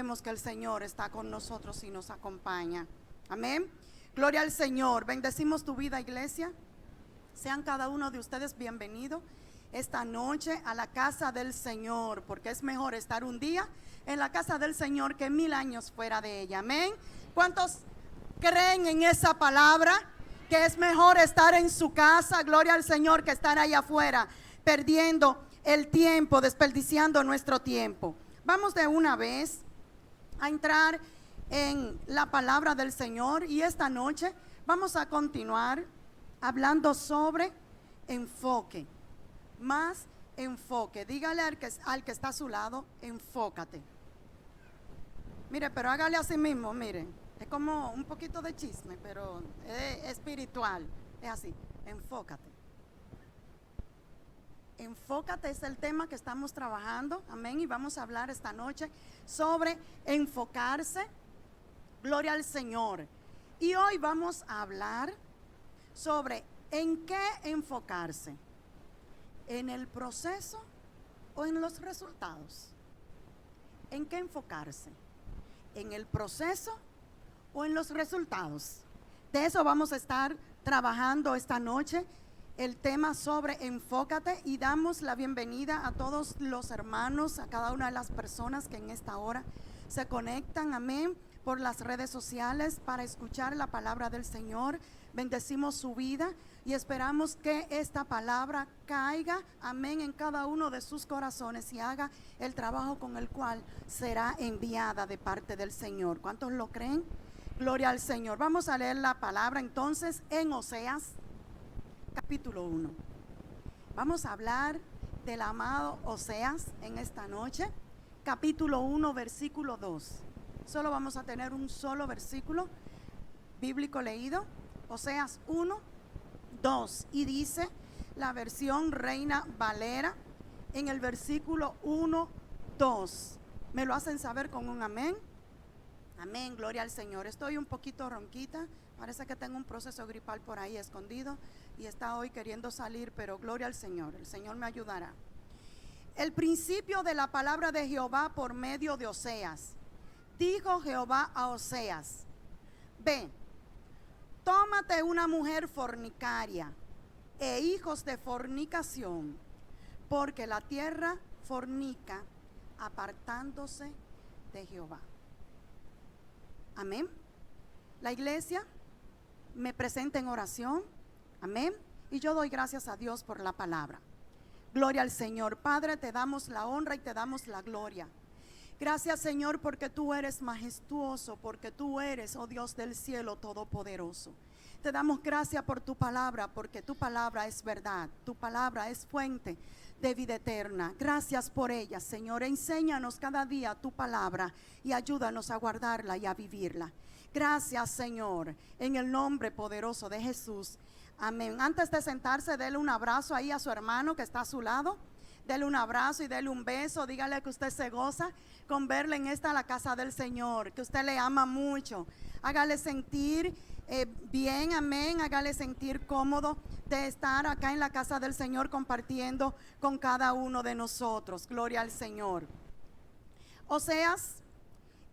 sabemos que el Señor está con nosotros y nos acompaña. Amén. Gloria al Señor. Bendecimos tu vida, iglesia. Sean cada uno de ustedes bienvenidos esta noche a la casa del Señor, porque es mejor estar un día en la casa del Señor que 1000 años fuera de ella. Amén. ¿Cuántos creen en esa palabra? Que es mejor estar en su casa, gloria al Señor, que estar ahí afuera perdiendo el tiempo, desperdiciando nuestro tiempo. Vamos de una vez a entrar en la palabra del Señor, y esta noche vamos a continuar hablando sobre enfoque. Más enfoque. Dígale al que está a su lado: enfócate. Mire, pero hágale así mismo, mire. Es como un poquito de chisme, pero es espiritual. Es así: enfócate. Enfócate es el tema que estamos trabajando, amén, y vamos a hablar esta noche sobre enfocarse. Gloria al Señor. Y hoy vamos a hablar sobre en qué enfocarse: en el proceso o en los resultados. ¿En qué enfocarse? ¿En el proceso o en los resultados? De eso vamos a estar trabajando esta noche, el tema sobre enfócate, y damos la bienvenida a todos los hermanos, a cada una de las personas que en esta hora se conectan, amén, por las redes sociales para escuchar la palabra del Señor. Bendecimos su vida y esperamos que esta palabra caiga, amén, en cada uno de sus corazones y haga el trabajo con el cual será enviada de parte del Señor. ¿Cuántos lo creen? Gloria al Señor. Vamos a leer la palabra entonces en Oseas capítulo 1. Vamos a hablar del amado Oseas en esta noche. Capítulo 1, versículo 2. Solo vamos a tener un solo versículo bíblico leído. Oseas 1, 2. Y dice la versión Reina Valera en el versículo 1, 2. ¿Me lo hacen saber con un amén? Amén, gloria al Señor. Estoy un poquito ronquita, parece que tengo un proceso gripal por ahí escondido y está hoy queriendo salir, pero gloria al Señor, el Señor me ayudará. El principio de la palabra de Jehová por medio de Oseas. Dijo Jehová a Oseas: ve, tómate una mujer fornicaria e hijos de fornicación, porque la tierra fornica apartándose de Jehová. Amén. La iglesia me presenta en oración, amén, y yo doy gracias a Dios por la palabra. Gloria al Señor. Padre, te damos la honra y te damos la gloria. Gracias, Señor, porque tú eres majestuoso, porque tú eres, oh Dios del cielo todopoderoso. Te damos gracias por tu palabra, porque tu palabra es verdad, tu palabra es fuente de vida eterna. Gracias por ella, Señor. Enséñanos cada día tu palabra y ayúdanos a guardarla y a vivirla. Gracias, Señor, en el nombre poderoso de Jesús. Amén. Antes de sentarse, dele un abrazo ahí a su hermano que está a su lado. Dele un abrazo y dele un beso. Dígale que usted se goza con verle en la casa del Señor, que usted le ama mucho. Hágale sentir bien, amén. Hágale sentir cómodo de estar acá en la casa del Señor compartiendo con cada uno de nosotros. Gloria al Señor. Oseas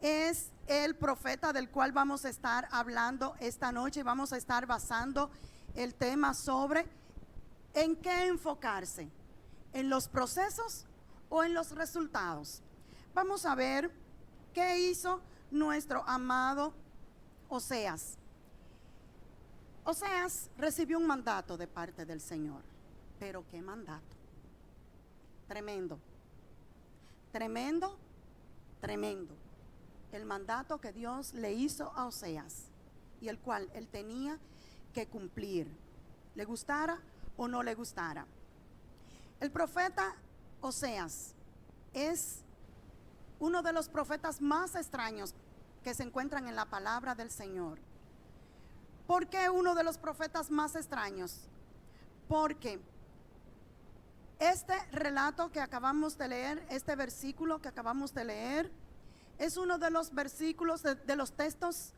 es el profeta del cual vamos a estar hablando esta noche, y vamos a estar basando el tema sobre en qué enfocarse: en los procesos o en los resultados. Vamos a ver qué hizo nuestro amado Oseas. Oseas recibió un mandato de parte del Señor. Pero qué mandato. Tremendo. Tremendo, tremendo. El mandato que Dios le hizo a Oseas, y el cual él tenía que cumplir, le gustara o no le gustara. El profeta Oseas es uno de los profetas más extraños que se encuentran en la palabra del Señor. ¿Por qué uno de los profetas más extraños? Porque este relato que acabamos de leer, este versículo que acabamos de leer, es uno de los versículos de los textos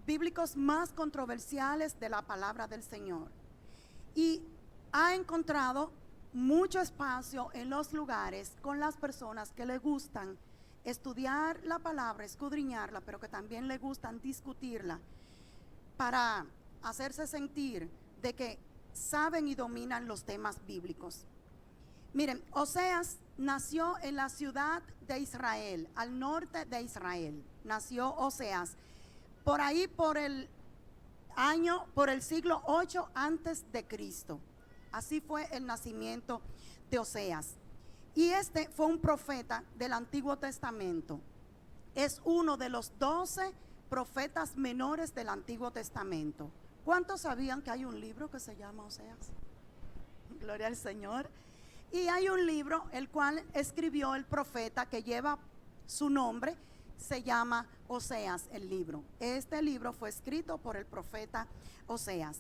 bíblicos más controversiales de la palabra del Señor, y ha encontrado mucho espacio en los lugares con las personas que le gustan estudiar la palabra, escudriñarla, pero que también le gustan discutirla para hacerse sentir de que saben y dominan los temas bíblicos. Miren, Oseas nació en la ciudad de Israel, al norte de Israel. Nació Oseas por ahí por el siglo 8 antes de Cristo. Así fue el nacimiento de Oseas. Y este fue un profeta del Antiguo Testamento. Es uno de los 12 profetas menores del Antiguo Testamento. ¿Cuántos sabían que hay un libro que se llama Oseas? Gloria al Señor. Y hay un libro el cual escribió el profeta que lleva su nombre, se llama Oseas el libro. Este libro fue escrito por el profeta Oseas.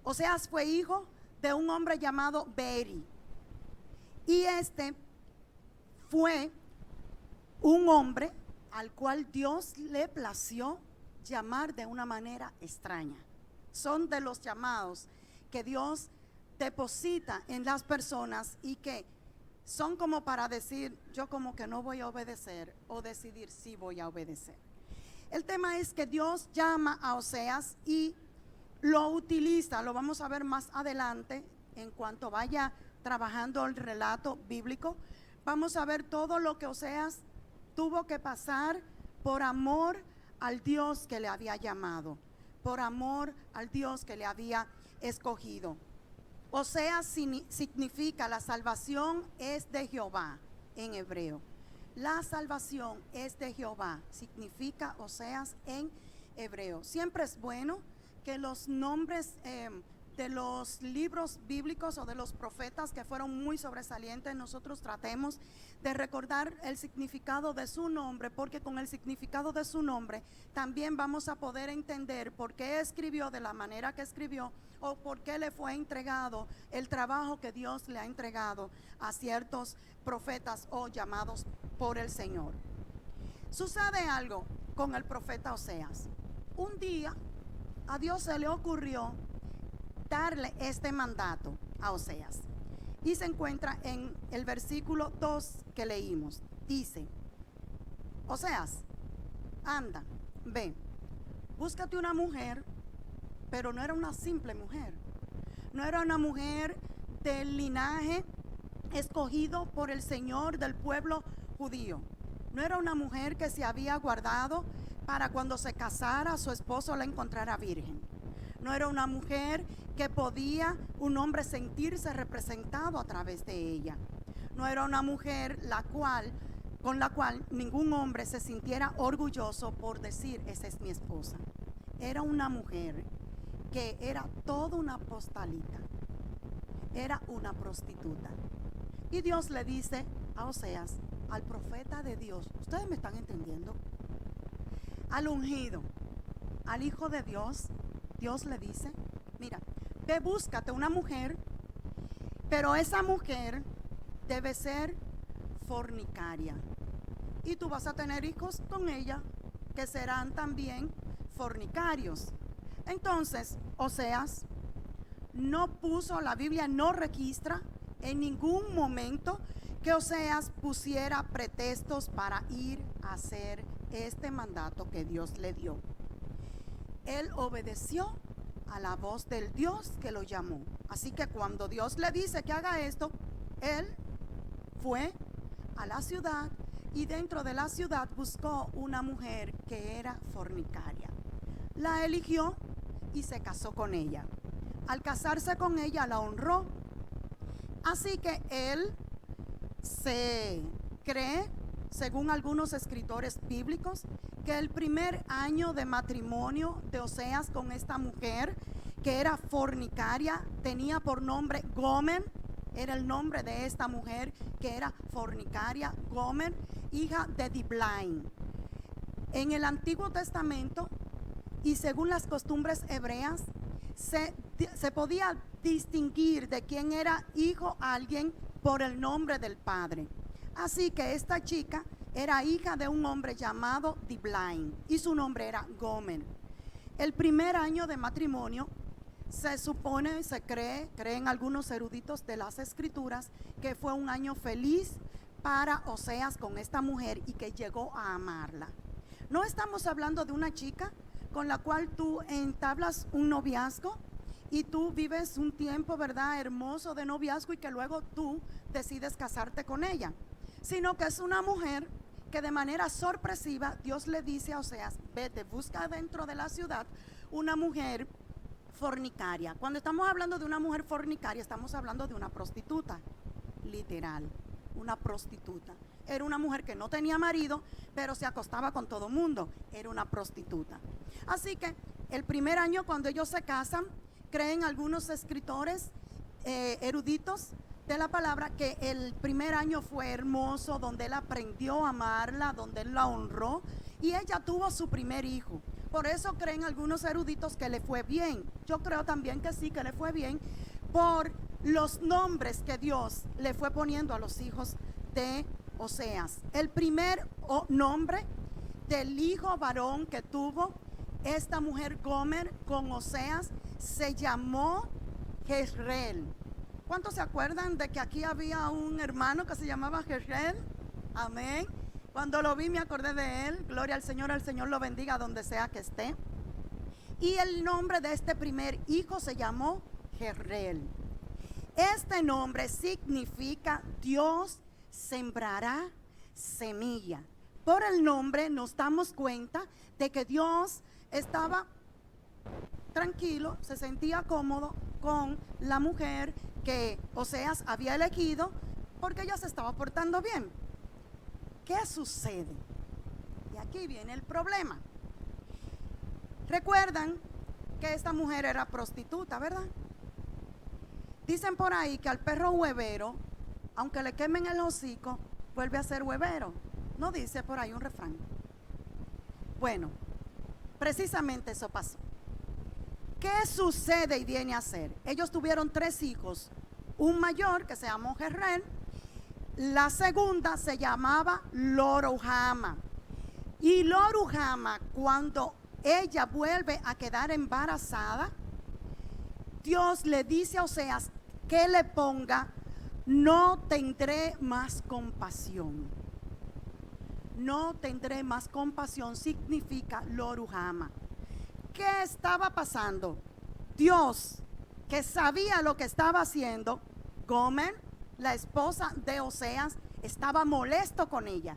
Oseas fue hijo de un hombre llamado Beeri. Y este fue un hombre al cual Dios le plació llamar de una manera extraña. Son de los llamados que Dios deposita en las personas y que son como para decir, yo como que no voy a obedecer, o decidir si voy a obedecer. El tema es que Dios llama a Oseas y lo utiliza, lo vamos a ver más adelante en cuanto vaya trabajando el relato bíblico. Vamos a ver todo lo que Oseas tuvo que pasar por amor al Dios que le había llamado, por amor al Dios que le había escogido. Oseas significa la salvación es de Jehová en hebreo. La salvación es de Jehová, significa Oseas en hebreo. Siempre es bueno que los nombres de los libros bíblicos o de los profetas que fueron muy sobresalientes, nosotros tratemos de recordar el significado de su nombre, porque con el significado de su nombre también vamos a poder entender por qué escribió de la manera que escribió, o por qué le fue entregado el trabajo que Dios le ha entregado a ciertos profetas o llamados por el Señor. Sucede algo con el profeta Oseas. Un día a Dios se le ocurrió darle este mandato a Oseas, y se encuentra en el versículo 2 que leímos. Dice: Oseas, anda, ve, búscate una mujer, pero no era una simple mujer, no era una mujer del linaje escogido por el Señor del pueblo judío, no era una mujer que se había guardado para cuando se casara su esposo la encontrara virgen. No era una mujer que podía un hombre sentirse representado a través de ella. No era una mujer con la cual ningún hombre se sintiera orgulloso por decir, esa es mi esposa. Era una mujer que era toda una postalita, era una prostituta. Y Dios le dice a Oseas, al profeta de Dios, ¿ustedes me están entendiendo? Al ungido, al hijo de Dios, Dios le dice, mira, ve, búscate una mujer, pero esa mujer debe ser fornicaria. Y tú vas a tener hijos con ella que serán también fornicarios. Entonces, Oseas no puso, la Biblia no registra en ningún momento que Oseas pusiera pretextos para ir a hacer este mandato que Dios le dio. Él obedeció a la voz del Dios que lo llamó. Así que cuando Dios le dice que haga esto, él fue a la ciudad y dentro de la ciudad buscó una mujer que era fornicaria. La eligió y se casó con ella. Al casarse con ella la honró. Así que él se cree, según algunos escritores bíblicos, que el primer año de matrimonio de Oseas con esta mujer que era fornicaria tenía por nombre Gomer. Era el nombre de esta mujer que era fornicaria, Gomer, hija de Diblaim. En el Antiguo Testamento y según las costumbres hebreas se podía distinguir de quién era hijo alguien por el nombre del padre. Así que esta chica era hija de un hombre llamado Diblaim y su nombre era Gomer. El primer año de matrimonio se supone, creen algunos eruditos de las escrituras, que fue un año feliz para Oseas con esta mujer y que llegó a amarla. No estamos hablando de una chica con la cual tú entablas un noviazgo y tú vives un tiempo, ¿verdad?, hermoso de noviazgo y que luego tú decides casarte con ella, sino que es una mujer que de manera sorpresiva Dios le dice a Oseas: vete, busca dentro de la ciudad una mujer fornicaria. Cuando estamos hablando de una mujer fornicaria, estamos hablando de una prostituta, literal, una prostituta. Era una mujer que no tenía marido, pero se acostaba con todo mundo. Era una prostituta. Así que el primer año, cuando ellos se casan, creen algunos escritores eruditos de la palabra que el primer año fue hermoso, donde él aprendió a amarla, donde él la honró y ella tuvo su primer hijo. Por eso creen algunos eruditos que le fue bien. Yo creo también que sí, que le fue bien por los nombres que Dios le fue poniendo a los hijos de Oseas. El primer nombre del hijo varón que tuvo esta mujer Gomer con Oseas se llamó Jezreel. ¿Cuántos se acuerdan de que aquí había un hermano que se llamaba Jezreel? Amén. Cuando lo vi me acordé de él. Gloria al Señor lo bendiga donde sea que esté. Y el nombre de este primer hijo se llamó Jezreel. Este nombre significa Dios sembrará semilla. Por el nombre nos damos cuenta de que Dios estaba tranquilo, se sentía cómodo con la mujer que Oseas había elegido porque ella se estaba portando bien. ¿Qué sucede? Y aquí viene el problema. Recuerdan que esta mujer era prostituta, ¿verdad? Dicen por ahí que al perro huevero, aunque le quemen el hocico, vuelve a ser huevero. ¿No dice por ahí un refrán? Bueno, precisamente eso pasó. ¿Qué sucede y viene a ser? Ellos tuvieron 3 hijos. Un mayor que se llamó Jezreel. La segunda se llamaba Lo-ruhama. Y Lo-ruhama, cuando ella vuelve a quedar embarazada, Dios le dice a Oseas que le ponga: no tendré más compasión. No tendré más compasión significa Lo-ruhama. ¿Qué estaba pasando? Dios, que sabía lo que estaba haciendo, Gomer, la esposa de Oseas, estaba molesto con ella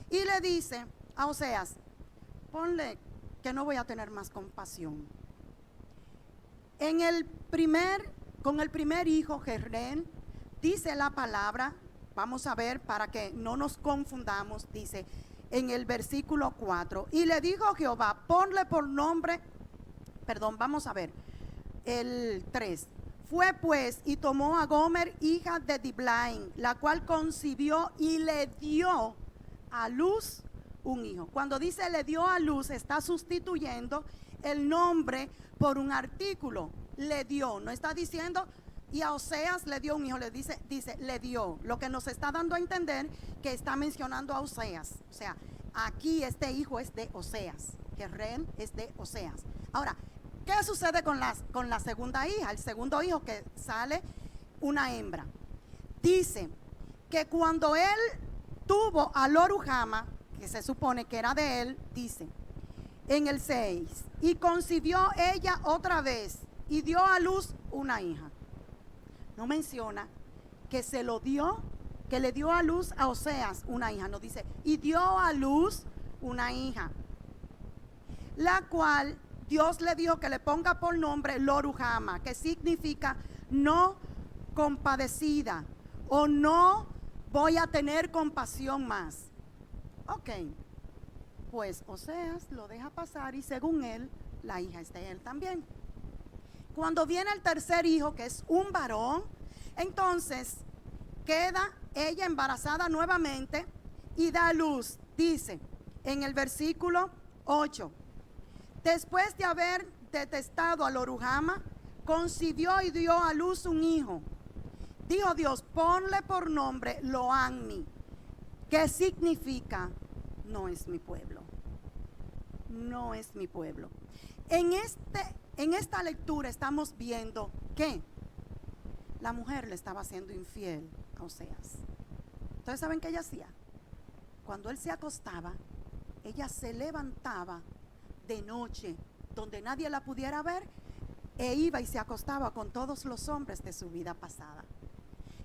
y le dice a Oseas: ponle que no voy a tener más compasión. Con el primer hijo, Jezreel, dice la palabra, vamos a ver para que no nos confundamos, dice en el versículo 4, y le dijo Jehová: ponle por nombre, vamos a ver, el 3. Fue pues y tomó a Gomer, hija de Diblaim, la cual concibió y le dio a luz un hijo. Cuando dice le dio a luz, está sustituyendo el nombre por un artículo. Le dio, no está diciendo y a Oseas le dio un hijo, dice le dio. Lo que nos está dando a entender que está mencionando a Oseas. O sea, aquí este hijo es de Oseas, Jezreel es de Oseas. Ahora, ¿qué sucede con la segunda hija? El segundo hijo que sale una hembra. Dice que cuando él tuvo a Lo-ruhama, que se supone que era de él, dice en el 6, y concibió ella otra vez y dio a luz una hija. No menciona que se lo dio, que le dio a luz a Oseas una hija. No dice, y dio a luz una hija, la cual Dios le dijo que le ponga por nombre Lo-ruhama, que significa no compadecida o no voy a tener compasión más. Ok, pues Oseas lo deja pasar y según él, la hija es de él también. Cuando viene el tercer hijo, que es un varón, entonces queda ella embarazada nuevamente y da luz. Dice en el versículo 8, después de haber detestado a Lo-ruhama, concibió y dio a luz un hijo. Dijo Dios: ponle por nombre Lo-ammi, que significa no es mi pueblo. No es mi pueblo. En esta lectura estamos viendo que la mujer le estaba siendo infiel a Oseas. ¿Ustedes saben qué ella hacía? Cuando él se acostaba, ella se levantaba de noche, donde nadie la pudiera ver, e iba y se acostaba con todos los hombres de su vida pasada.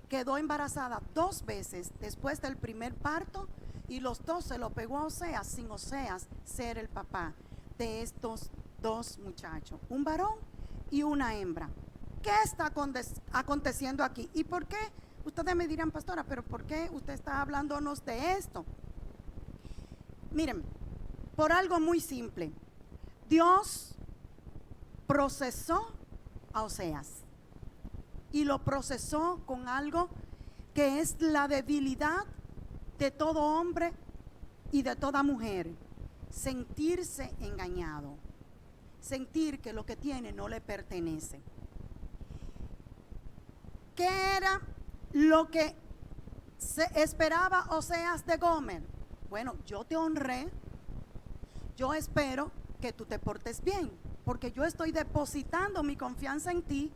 Quedó embarazada 2 veces después del primer parto, y los 2 se lo pegó a Oseas, sin Oseas ser el papá de estos 2 muchachos, un varón y una hembra. ¿Qué está aconteciendo aquí? ¿Y por qué? Ustedes me dirán, pastora, pero ¿por qué usted está hablándonos de esto? Miren, por algo muy simple. Dios procesó a Oseas y lo procesó con algo que es la debilidad de todo hombre y de toda mujer: sentirse engañado, sentir que lo que tiene no le pertenece. ¿Qué era lo que se esperaba Oseas de Gomer? Bueno, yo te honré, yo espero que tú te portes bien, porque yo estoy depositando mi confianza en ti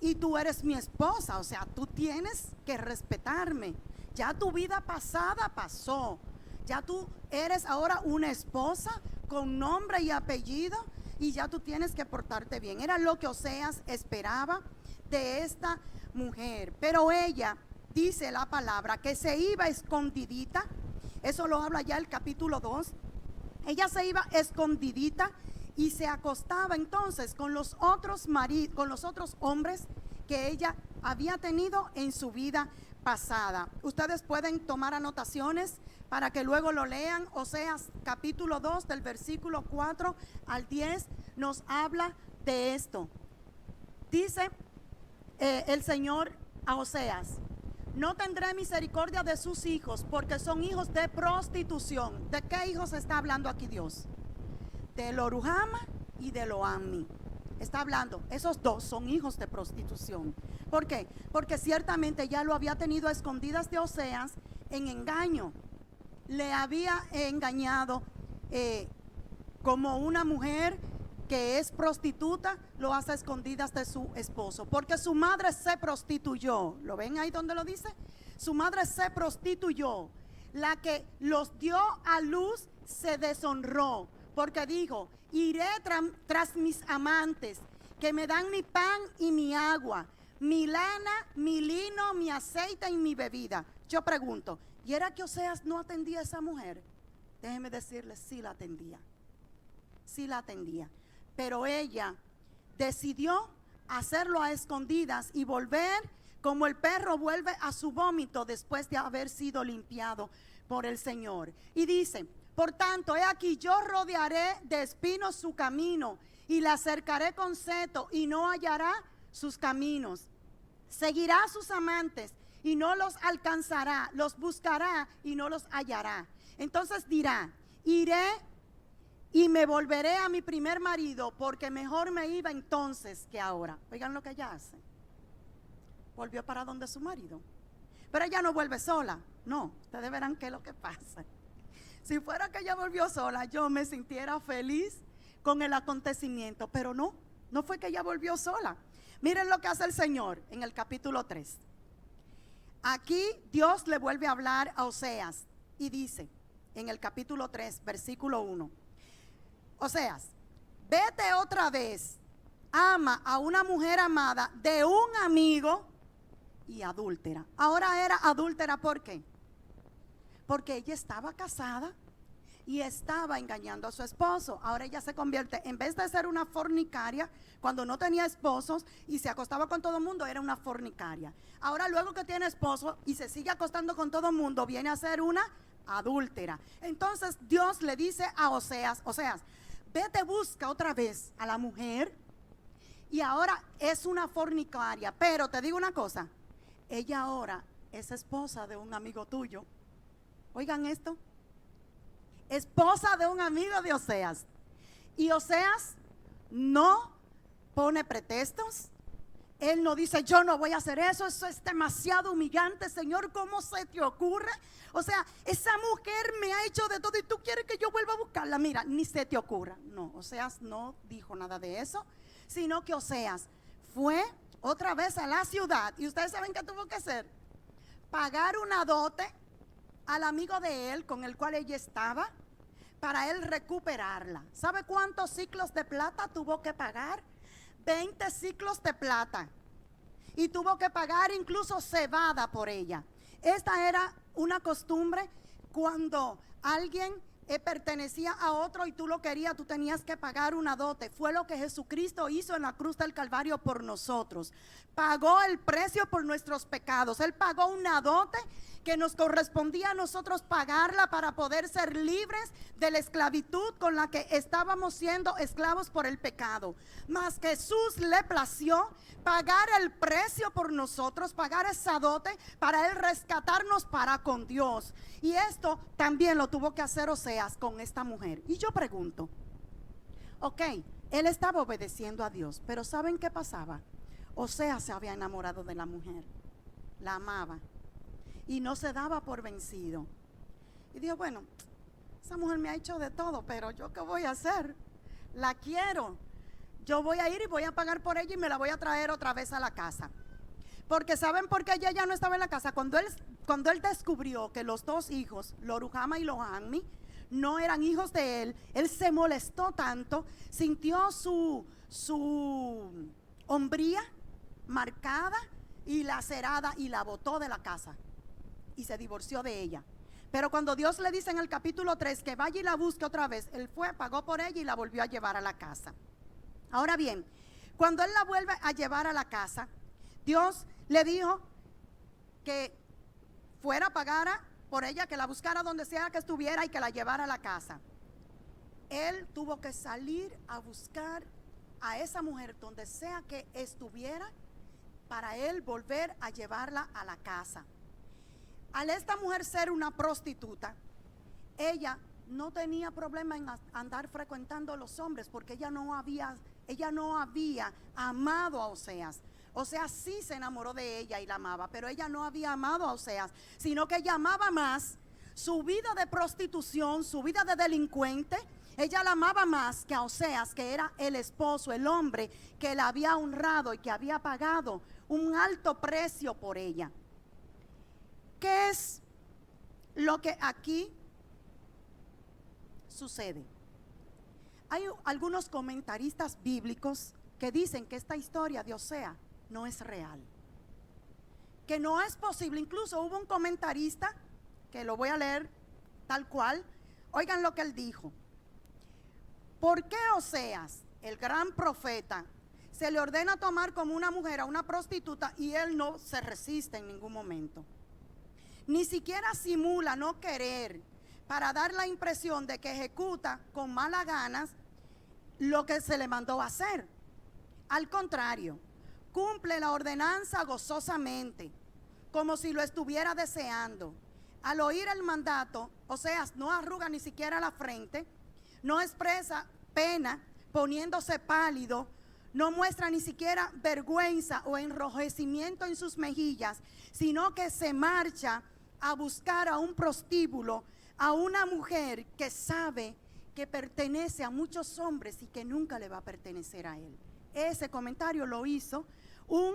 y tú eres mi esposa, o sea, tú tienes que respetarme. Ya tu vida pasada pasó, ya tú eres ahora una esposa con nombre y apellido, y ya tú tienes que portarte bien. Era lo que Oseas esperaba de esta mujer, pero ella, dice la palabra, que se iba escondidita. Eso lo habla ya el capítulo 2. Ella se iba escondidita y se acostaba entonces con los otros hombres que ella había tenido en su vida pasada. Ustedes pueden tomar anotaciones para que luego lo lean. Oseas capítulo 2 del versículo 4 al 10 nos habla de esto. Dice el Señor a Oseas: no tendré misericordia de sus hijos, porque son hijos de prostitución. ¿De qué hijos está hablando aquí Dios? De Lo-ruhama y de Lo-ammi. Está hablando, esos 2 son hijos de prostitución. ¿Por qué? Porque ciertamente ya lo había tenido a escondidas de Oseas en engaño. Le había engañado como una mujer que es prostituta, lo hace a escondidas de su esposo, porque su madre se prostituyó. ¿Lo ven ahí donde lo dice? Su madre se prostituyó. La que los dio a luz se deshonró, porque dijo: iré tras mis amantes, que me dan mi pan y mi agua, mi lana, mi lino, mi aceite y mi bebida. Yo pregunto, ¿y era que Oseas no atendía a esa mujer? Déjeme decirles, sí la atendía. Sí la atendía. Pero ella decidió hacerlo a escondidas y volver como el perro vuelve a su vómito después de haber sido limpiado por el Señor. Y dice: por tanto, he aquí, yo rodearé de espinos su camino y la cercaré con seto, y no hallará sus caminos. Seguirá a sus amantes y no los alcanzará, los buscará y no los hallará. Entonces dirá: iré y me volveré a mi primer marido, porque mejor me iba entonces que ahora. Oigan lo que ella hace. Volvió para donde su marido. Pero ella no vuelve sola. No, ustedes verán qué es lo que pasa. Si fuera que ella volvió sola, yo me sintiera feliz con el acontecimiento. Pero no, no fue que ella volvió sola. Miren lo que hace el Señor en el capítulo 3. Aquí Dios le vuelve a hablar a Oseas y dice en el capítulo 3, versículo 1: Oseas, vete otra vez, ama a una mujer amada de un amigo y adúltera. Ahora era adúltera, ¿por qué? Porque ella estaba casada y estaba engañando a su esposo. Ahora ella se convierte, en vez de ser una fornicaria, cuando no tenía esposos y se acostaba con todo el mundo, era una fornicaria. Ahora, luego que tiene esposo y se sigue acostando con todo el mundo, viene a ser una adúltera. Entonces Dios le dice a Oseas: Oseas, vete, busca otra vez a la mujer, y ahora es una fornicaria. Pero te digo una cosa, ella ahora es esposa de un amigo tuyo. Oigan esto, esposa de un amigo de Oseas. Y Oseas no pone pretextos. Él no dice: yo no voy a hacer eso, eso es demasiado humillante, Señor, ¿cómo se te ocurre? O sea, esa mujer me ha hecho de todo y tú quieres que yo vuelva a buscarla. Mira, ni se te ocurra. No, Oseas no dijo nada de eso, sino que Oseas fue otra vez a la ciudad. Y ustedes saben qué tuvo que hacer: pagar una dote al amigo de él con el cual ella estaba para él recuperarla. ¿Sabe cuántos ciclos de plata tuvo que pagar? 20 ciclos de plata. Y tuvo que pagar incluso cebada por ella. Esta era una costumbre cuando alguien pertenecía a otro y tú lo querías, tú tenías que pagar una dote. Fue lo que Jesucristo hizo en la cruz del Calvario por nosotros. Pagó el precio por nuestros pecados. Él pagó una dote que nos correspondía a nosotros pagarla para poder ser libres de la esclavitud con la que estábamos siendo esclavos por el pecado. Mas Jesús le plació pagar el precio por nosotros, pagar esa dote para él rescatarnos para con Dios. Y esto también lo tuvo que hacer Oseas con esta mujer. Y yo pregunto, ok, él estaba obedeciendo a Dios, pero ¿saben qué pasaba? Oseas se había enamorado de la mujer, la amaba y no se daba por vencido. Y dijo, bueno, esa mujer me ha hecho de todo, pero ¿yo qué voy a hacer? La quiero. Yo voy a ir y voy a pagar por ella y me la voy a traer otra vez a la casa. Porque ¿saben por qué ella ya no estaba en la casa? Cuando él descubrió que los dos hijos, Lo Ruhamah y Lo Ammi, no eran hijos de él se molestó tanto, sintió su hombría marcada y lacerada y la botó de la casa y se divorció de ella. Pero cuando Dios le dice en el capítulo 3 que vaya y la busque otra vez, él fue, pagó por ella y la volvió a llevar a la casa. Ahora bien, cuando él la vuelve a llevar a la casa, Dios le dijo que fuera, pagara por ella, que la buscara donde sea que estuviera y que la llevara a la casa. Él tuvo que salir a buscar a esa mujer donde sea que estuviera para él volver a llevarla a la casa. Al esta mujer ser una prostituta, ella no tenía problema en andar frecuentando a los hombres porque ella no había amado a Oseas. Oseas sí se enamoró de ella y la amaba, pero ella no había amado a Oseas, sino que ella amaba más su vida de prostitución, su vida de delincuente. Ella la amaba más que a Oseas, que era el esposo, el hombre que la había honrado y que había pagado un alto precio por ella. ¿Qué es lo que aquí sucede? Hay algunos comentaristas bíblicos que dicen que esta historia de Oseas no es real, que no es posible. Incluso hubo un comentarista, que lo voy a leer tal cual. Oigan lo que él dijo. ¿Por qué Oseas, el gran profeta, se le ordena tomar como una mujer a una prostituta y él no se resiste en ningún momento? Ni siquiera simula no querer para dar la impresión de que ejecuta con malas ganas lo que se le mandó a hacer. Al contrario, cumple la ordenanza gozosamente, como si lo estuviera deseando. Al oír el mandato, Oseas no arruga ni siquiera la frente, no expresa pena poniéndose pálido, no muestra ni siquiera vergüenza o enrojecimiento en sus mejillas, sino que se marcha a buscar a un prostíbulo, a una mujer que sabe que pertenece a muchos hombres y que nunca le va a pertenecer a él. Ese comentario lo hizo un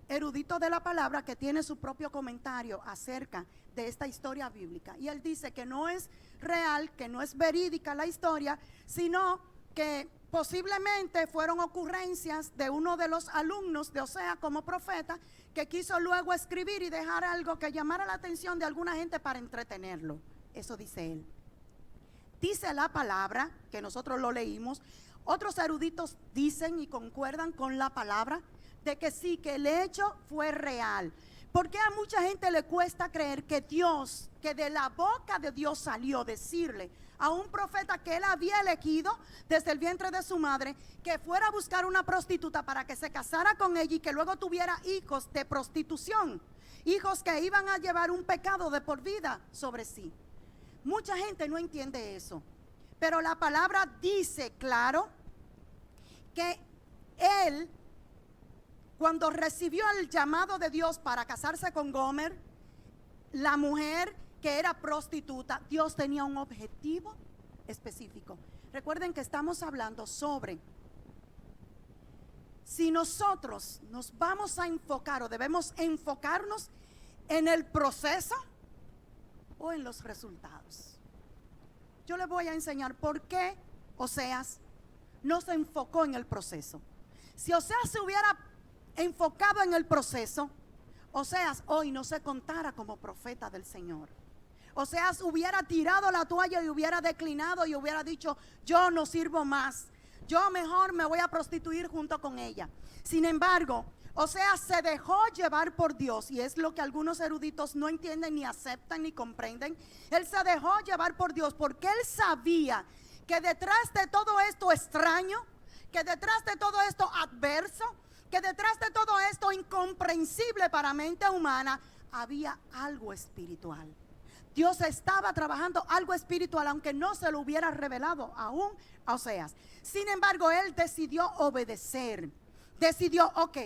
erudito de la palabra que tiene su propio comentario acerca de esta historia bíblica. Y él dice que no es real, que no es verídica la historia, sino que posiblemente fueron ocurrencias de uno de los alumnos de Oseas como profeta, que quiso luego escribir y dejar algo que llamara la atención de alguna gente para entretenerlo. Eso dice él. Dice la palabra, que nosotros lo leímos, otros eruditos dicen y concuerdan con la palabra de que sí, que el hecho fue real. Porque a mucha gente le cuesta creer que Dios, que de la boca de Dios salió decirle a un profeta que él había elegido desde el vientre de su madre, que fuera a buscar una prostituta para que se casara con ella y que luego tuviera hijos de prostitución, hijos que iban a llevar un pecado de por vida sobre sí. Mucha gente no entiende eso, pero la palabra dice claro que él, cuando recibió el llamado de Dios para casarse con Gomer, la mujer que era prostituta, Dios tenía un objetivo específico. Recuerden que estamos hablando sobre si nosotros nos vamos a enfocar o debemos enfocarnos en el proceso o en los resultados. Yo les voy a enseñar por qué Oseas no se enfocó en el proceso. Si Oseas se hubiera enfocado en el proceso, Oseas hoy no se contara como profeta del Señor. Oseas hubiera tirado la toalla y hubiera declinado y hubiera dicho: yo no sirvo más, yo mejor me voy a prostituir junto con ella. Sin embargo, Oseas se dejó llevar por Dios, y es lo que algunos eruditos no entienden, ni aceptan, ni comprenden. Él se dejó llevar por Dios porque él sabía que detrás de todo esto extraño, que detrás de todo esto adverso, que detrás de todo esto incomprensible para mente humana, había algo espiritual. Dios estaba trabajando algo espiritual, aunque no se lo hubiera revelado aún a Oseas. Sin embargo, él decidió obedecer. Decidió: ok,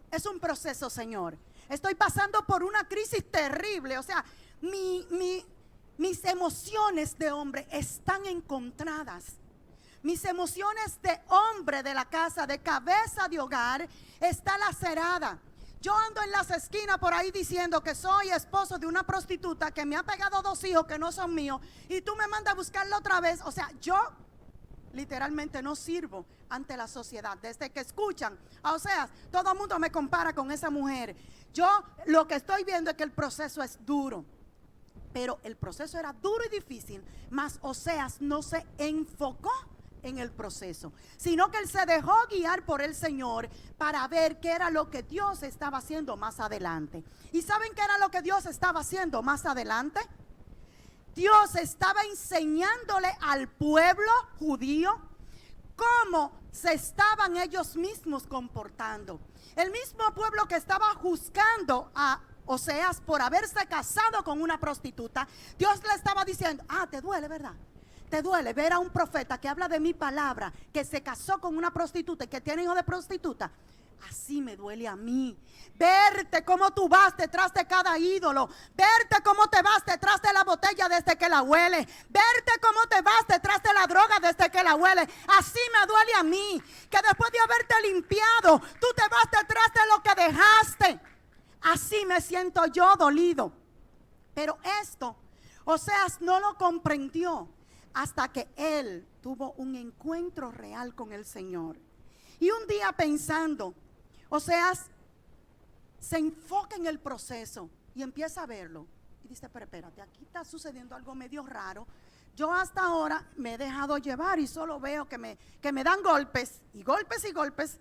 es un proceso, Señor. Estoy pasando por una crisis terrible. O sea, mis emociones de hombre están encontradas. Mis emociones de hombre de la casa, de cabeza de hogar, está lacerada. Yo ando en las esquinas por ahí diciendo que soy esposo de una prostituta que me ha pegado 2 hijos que no son míos, y tú me mandas a buscarla otra vez. O sea, yo literalmente no sirvo ante la sociedad. Desde que escuchan a Oseas, todo el mundo me compara con esa mujer. Yo lo que estoy viendo es que el proceso es duro. Pero el proceso era duro y difícil, mas Oseas no se enfocó en el proceso, sino que él se dejó guiar por el Señor para ver qué era lo que Dios estaba haciendo más adelante. ¿Y saben qué era lo que Dios estaba haciendo más adelante? Dios estaba enseñándole al pueblo judío cómo se estaban ellos mismos comportando. El mismo pueblo que estaba juzgando a Oseas por haberse casado con una prostituta, Dios le estaba diciendo: te duele, ¿verdad? Te duele ver a un profeta que habla de mi palabra, que se casó con una prostituta y que tiene hijo de prostituta. Así me duele a mí verte cómo tú vas detrás de cada ídolo, verte cómo te vas detrás de la botella desde que la huele, verte cómo te vas detrás de la droga desde que la huele. Así me duele a mí que después de haberte limpiado, tú te vas detrás de lo que dejaste. Así me siento yo dolido. Pero esto Oseas no lo comprendió hasta que él tuvo un encuentro real con el Señor. Y un día pensando, Oseas se enfoca en el proceso y empieza a verlo. Y dice: pero espérate, aquí está sucediendo algo medio raro. Yo hasta ahora me he dejado llevar y solo veo que me dan golpes y golpes y golpes,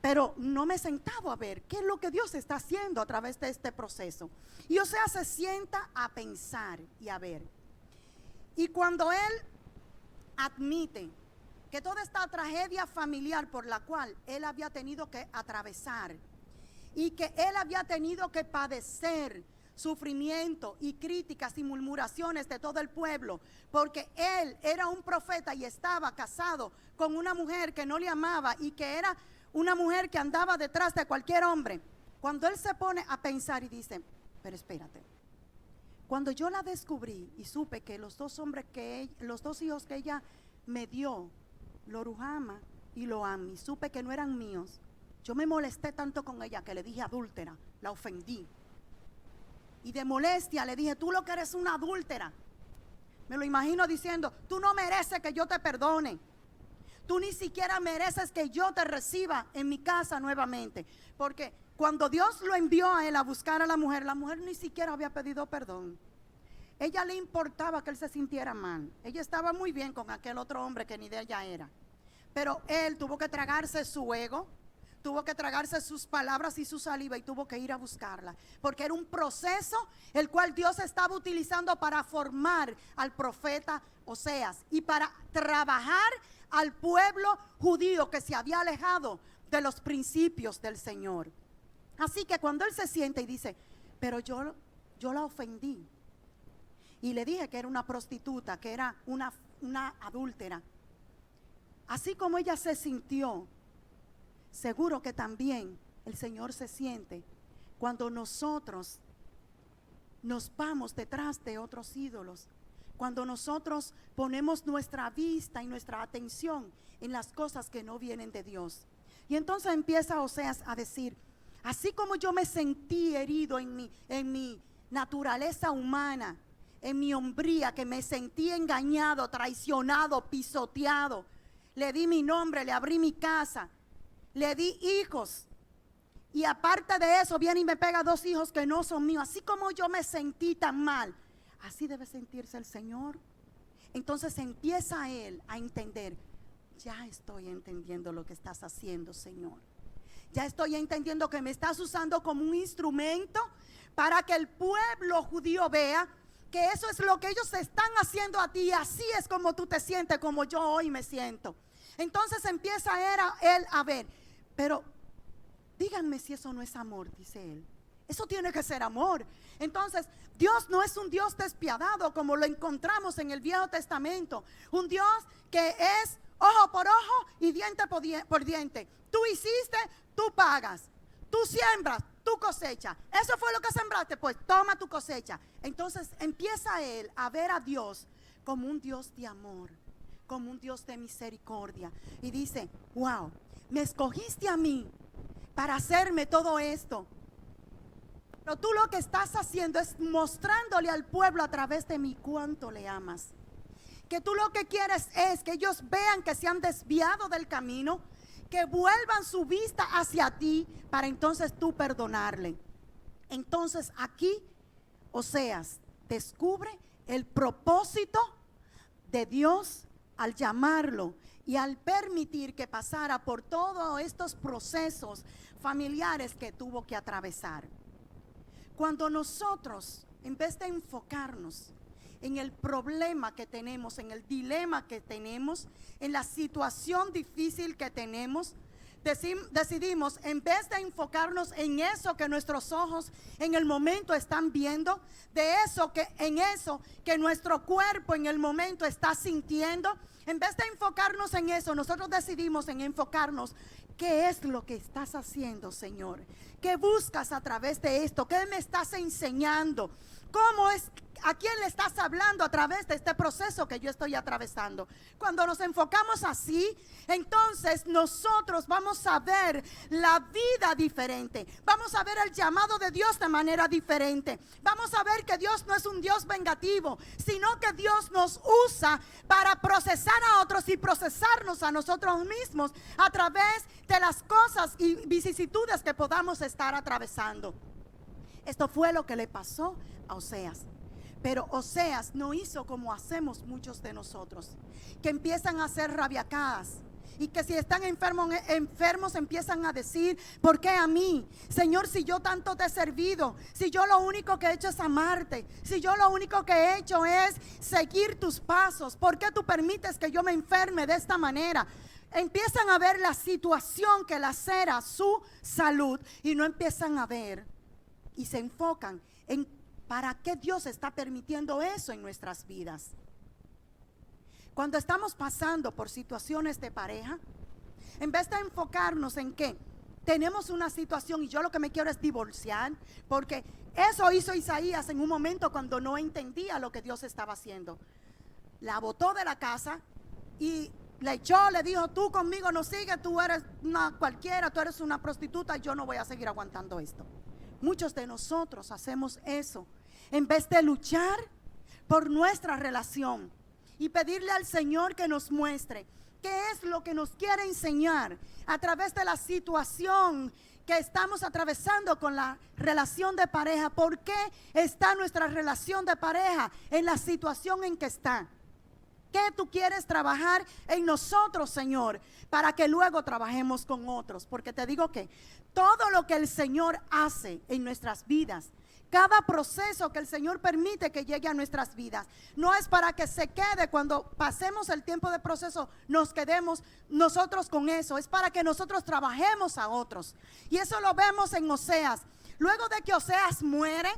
pero no me he sentado a ver qué es lo que Dios está haciendo a través de este proceso. Y Oseas se sienta a pensar y a ver. Y cuando él admite que toda esta tragedia familiar por la cual él había tenido que atravesar y que él había tenido que padecer sufrimiento y críticas y murmuraciones de todo el pueblo, porque él era un profeta y estaba casado con una mujer que no le amaba y que era una mujer que andaba detrás de cualquier hombre. Cuando él se pone a pensar y dice: pero espérate, cuando yo la descubrí y supe que los 2 hijos que ella me dio, lo Ruhama y lo Ami, supe que no eran míos, yo me molesté tanto con ella que le dije adúltera, la ofendí. Y de molestia le dije: tú lo que eres una adúltera. Me lo imagino diciendo: tú no mereces que yo te perdone. Tú ni siquiera mereces que yo te reciba en mi casa nuevamente. Porque cuando Dios lo envió a él a buscar a la mujer ni siquiera había pedido perdón. Ella le importaba que él se sintiera mal. Ella estaba muy bien con aquel otro hombre que ni de ella era. Pero él tuvo que tragarse su ego, tuvo que tragarse sus palabras y su saliva y tuvo que ir a buscarla. Porque era un proceso el cual Dios estaba utilizando para formar al profeta Oseas y para trabajar al pueblo judío que se había alejado de los principios del Señor. Así que cuando él se siente y dice: pero yo la ofendí y le dije que era una prostituta, que era una adúltera. Así como ella se sintió, seguro que también el Señor se siente cuando nosotros nos vamos detrás de otros ídolos, cuando nosotros ponemos nuestra vista y nuestra atención en las cosas que no vienen de Dios. Y entonces empieza Oseas a decir: así como yo me sentí herido en mi naturaleza humana, en mi hombría, que me sentí engañado, traicionado, pisoteado. Le di mi nombre, le abrí mi casa, le di hijos. Y aparte de eso, viene y me pega 2 hijos que no son míos. Así como yo me sentí tan mal, así debe sentirse el Señor. Entonces empieza Él a entender: ya estoy entendiendo lo que estás haciendo, Señor. Ya estoy entendiendo que me estás usando como un instrumento para que el pueblo judío vea que eso es lo que ellos están haciendo a ti. Y así es como tú te sientes, como yo hoy me siento. Entonces empieza él a ver: pero díganme si eso no es amor, dice él. Eso tiene que ser amor. Entonces, Dios no es un Dios despiadado como lo encontramos en el Viejo Testamento. Un Dios que es ojo por ojo y diente por diente. Tú hiciste, tú pagas. Tú siembras, tú cosechas. Eso fue lo que sembraste, pues toma tu cosecha. Entonces empieza él a ver a Dios como un Dios de amor, como un Dios de misericordia. Y dice: wow, me escogiste a mí para hacerme todo esto. Pero tú lo que estás haciendo es mostrándole al pueblo a través de mí cuánto le amas. Que tú lo que quieres es que ellos vean que se han desviado del camino, que vuelvan su vista hacia ti, para entonces tú perdonarle. Entonces aquí Oseas descubre el propósito de Dios al llamarlo y al permitir que pasara por todos estos procesos familiares que tuvo que atravesar. Cuando nosotros, en vez de enfocarnos en el problema que tenemos, en el dilema que tenemos, en la situación difícil que tenemos, decidimos, en vez de enfocarnos en eso que nuestros ojos en el momento están viendo, en eso que nuestro cuerpo en el momento está sintiendo, en vez de enfocarnos en eso, nosotros decidimos en enfocarnos: ¿qué es lo que estás haciendo, Señor? ¿Qué buscas a través de esto? ¿Qué me estás enseñando? ¿Cómo es? ¿A quién le estás hablando a través de este proceso que yo estoy atravesando? Cuando nos enfocamos así, entonces nosotros vamos a ver la vida diferente. Vamos a ver el llamado de Dios de manera diferente. Vamos a ver que Dios no es un Dios vengativo, sino que Dios nos usa para procesar a otros y procesarnos a nosotros mismos a través de las cosas y vicisitudes que podamos estar atravesando. Esto fue lo que le pasó a Oseas. Pero Oseas no hizo como hacemos muchos de nosotros, que empiezan a hacer rabiacadas, y que si están enfermos empiezan a decir: ¿por qué a mí? Señor, si yo tanto te he servido, si yo lo único que he hecho es amarte, si yo lo único que he hecho es seguir tus pasos, ¿por qué tú permites que yo me enferme de esta manera? Empiezan a ver la situación que lacera su salud y no empiezan a ver y se enfocan en ¿para qué Dios está permitiendo eso en nuestras vidas? Cuando estamos pasando por situaciones de pareja, en vez de enfocarnos en que tenemos una situación y yo lo que me quiero es divorciar, porque eso hizo Isaías en un momento cuando no entendía lo que Dios estaba haciendo. La botó de la casa y le echó, le dijo: tú conmigo no sigues, tú eres una cualquiera, tú eres una prostituta, yo no voy a seguir aguantando esto. Muchos de nosotros hacemos eso. En vez de luchar por nuestra relación y pedirle al Señor que nos muestre qué es lo que nos quiere enseñar a través de la situación que estamos atravesando con la relación de pareja. ¿Por qué está nuestra relación de pareja en la situación en que está? ¿Qué tú quieres trabajar en nosotros, Señor, para que luego trabajemos con otros? Porque te digo que todo lo que el Señor hace en nuestras vidas, cada proceso que el Señor permite que llegue a nuestras vidas, no es para que se quede cuando pasemos el tiempo de proceso, nos quedemos nosotros con eso. Es para que nosotros trabajemos a otros. Y eso lo vemos en Oseas. Luego de que Oseas muere,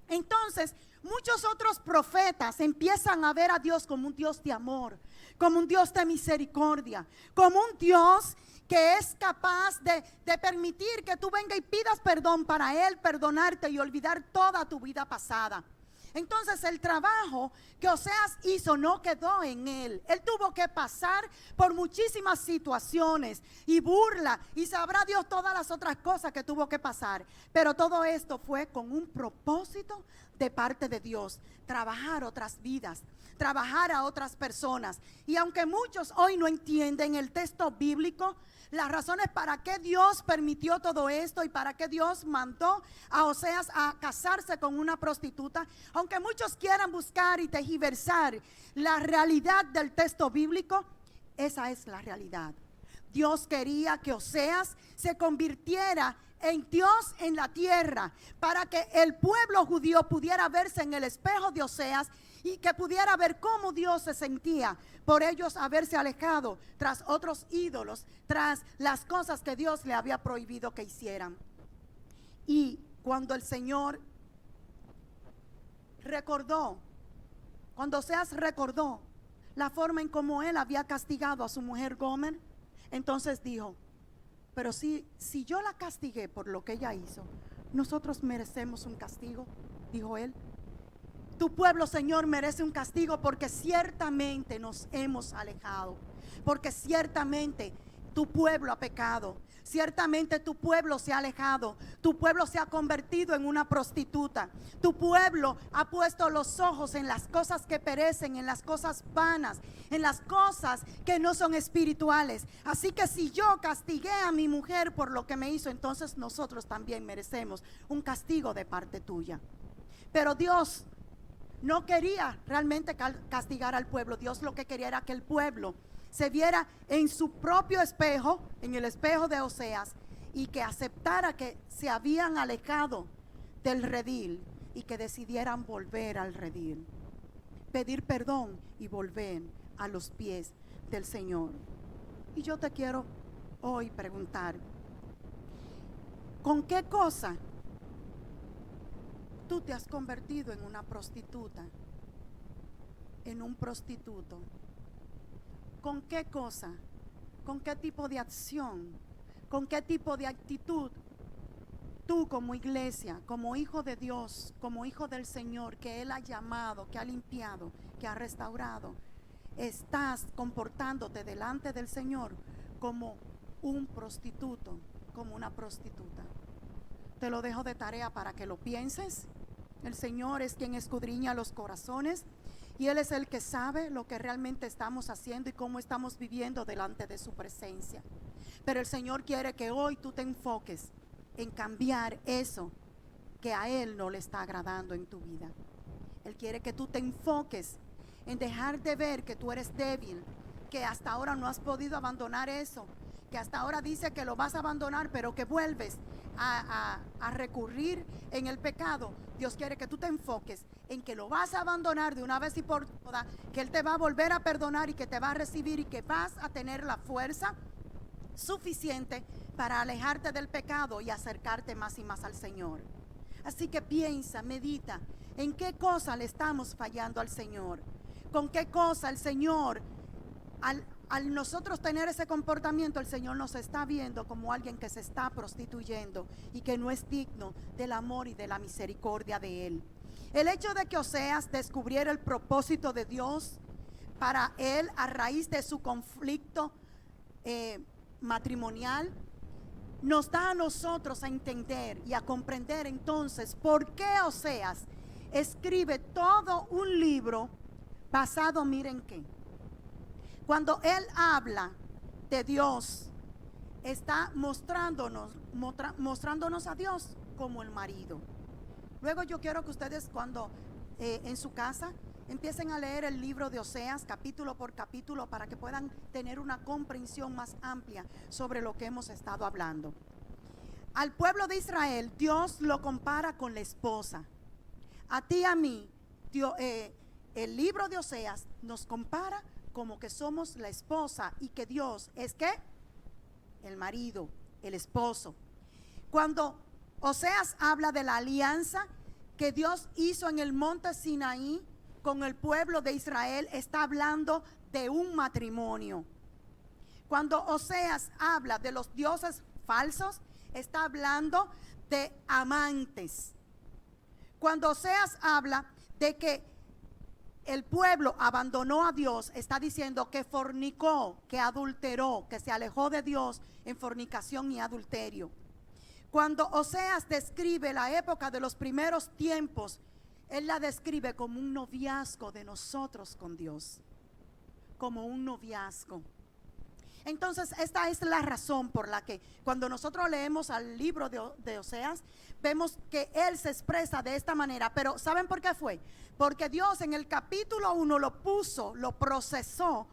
entonces muchos otros profetas empiezan a ver a Dios como un Dios de amor, como un Dios de misericordia, como un Dios que es capaz de permitir que tú vengas y pidas perdón para Él perdonarte y olvidar toda tu vida pasada. Entonces el trabajo que Oseas hizo no quedó en él. Él tuvo que pasar por muchísimas situaciones y burla, y sabrá Dios todas las otras cosas que tuvo que pasar. Pero todo esto fue con un propósito de parte de Dios: trabajar otras vidas, trabajar a otras personas. Y aunque muchos hoy no entienden el texto bíblico, las razones para qué Dios permitió todo esto y para qué Dios mandó a Oseas a casarse con una prostituta, aunque muchos quieran buscar y tergiversar la realidad del texto bíblico, esa es la realidad. Dios quería que Oseas se convirtiera en Dios en la tierra, para que el pueblo judío pudiera verse en el espejo de Oseas y que pudiera ver cómo Dios se sentía por ellos haberse alejado tras otros ídolos, tras las cosas que Dios le había prohibido que hicieran. Y cuando el Señor recordó, cuando Oseas recordó la forma en cómo él había castigado a su mujer Gomer, entonces dijo: pero si yo la castigué por lo que ella hizo, nosotros merecemos un castigo, dijo él. Tu pueblo, Señor, merece un castigo porque ciertamente nos hemos alejado, porque ciertamente tu pueblo ha pecado, ciertamente tu pueblo se ha alejado, tu pueblo se ha convertido en una prostituta, tu pueblo ha puesto los ojos en las cosas que perecen, en las cosas vanas, en las cosas que no son espirituales. Así que si yo castigué a mi mujer por lo que me hizo, entonces nosotros también merecemos un castigo de parte tuya. Pero Dios no quería realmente castigar al pueblo. Dios lo que quería era que el pueblo se viera en su propio espejo, en el espejo de Oseas, y que aceptara que se habían alejado del redil y que decidieran volver al redil, pedir perdón y volver a los pies del Señor. Y yo te quiero hoy preguntar: ¿con qué cosa tú te has convertido en una prostituta, en un prostituto? ¿Con qué cosa? ¿Con qué tipo de acción? ¿Con qué tipo de actitud tú, como iglesia, como hijo de Dios, como hijo del Señor, que Él ha llamado, que ha limpiado, que ha restaurado, estás comportándote delante del Señor como un prostituto, como una prostituta? Te lo dejo de tarea para que lo pienses. El Señor es quien escudriña los corazones y Él es el que sabe lo que realmente estamos haciendo y cómo estamos viviendo delante de su presencia. Pero el Señor quiere que hoy tú te enfoques en cambiar eso que a Él no le está agradando en tu vida. Él quiere que tú te enfoques en dejar de ver que tú eres débil, que hasta ahora no has podido abandonar eso, que hasta ahora dice que lo vas a abandonar, pero que vuelves a recurrir en el pecado. Dios quiere que tú te enfoques en que lo vas a abandonar de una vez y por todas, que Él te va a volver a perdonar y que te va a recibir y que vas a tener la fuerza suficiente para alejarte del pecado y acercarte más y más al Señor. Así que piensa, medita en qué cosa le estamos fallando al Señor, con qué cosa el Señor, al nosotros tener ese comportamiento, el Señor nos está viendo como alguien que se está prostituyendo y que no es digno del amor y de la misericordia de Él. El hecho de que Oseas descubriera el propósito de Dios para él a raíz de su conflicto matrimonial, nos da a nosotros a entender y a comprender entonces por qué Oseas escribe todo un libro basado, miren qué. Cuando él habla de Dios, está mostrándonos a Dios como el marido. Luego yo quiero que ustedes cuando en su casa empiecen a leer el libro de Oseas capítulo por capítulo para que puedan tener una comprensión más amplia sobre lo que hemos estado hablando. Al pueblo de Israel, Dios lo compara con la esposa. A ti y a mí, el libro de Oseas nos compara como que somos la esposa y que Dios es ¿qué? El marido, el esposo. Cuando Oseas habla de la alianza que Dios hizo en el monte Sinaí con el pueblo de Israel, está hablando de un matrimonio. Cuando Oseas habla de los dioses falsos, está hablando de amantes. Cuando Oseas habla de que el pueblo abandonó a Dios, está diciendo que fornicó, que adulteró, que se alejó de Dios en fornicación y adulterio. Cuando Oseas describe la época de los primeros tiempos, él la describe como un noviazgo de nosotros con Dios, como un noviazgo. Entonces esta es la razón por la que cuando nosotros leemos al libro de Oseas, vemos que él se expresa de esta manera. Pero ¿saben por qué fue? Porque Dios en el capítulo 1 lo procesó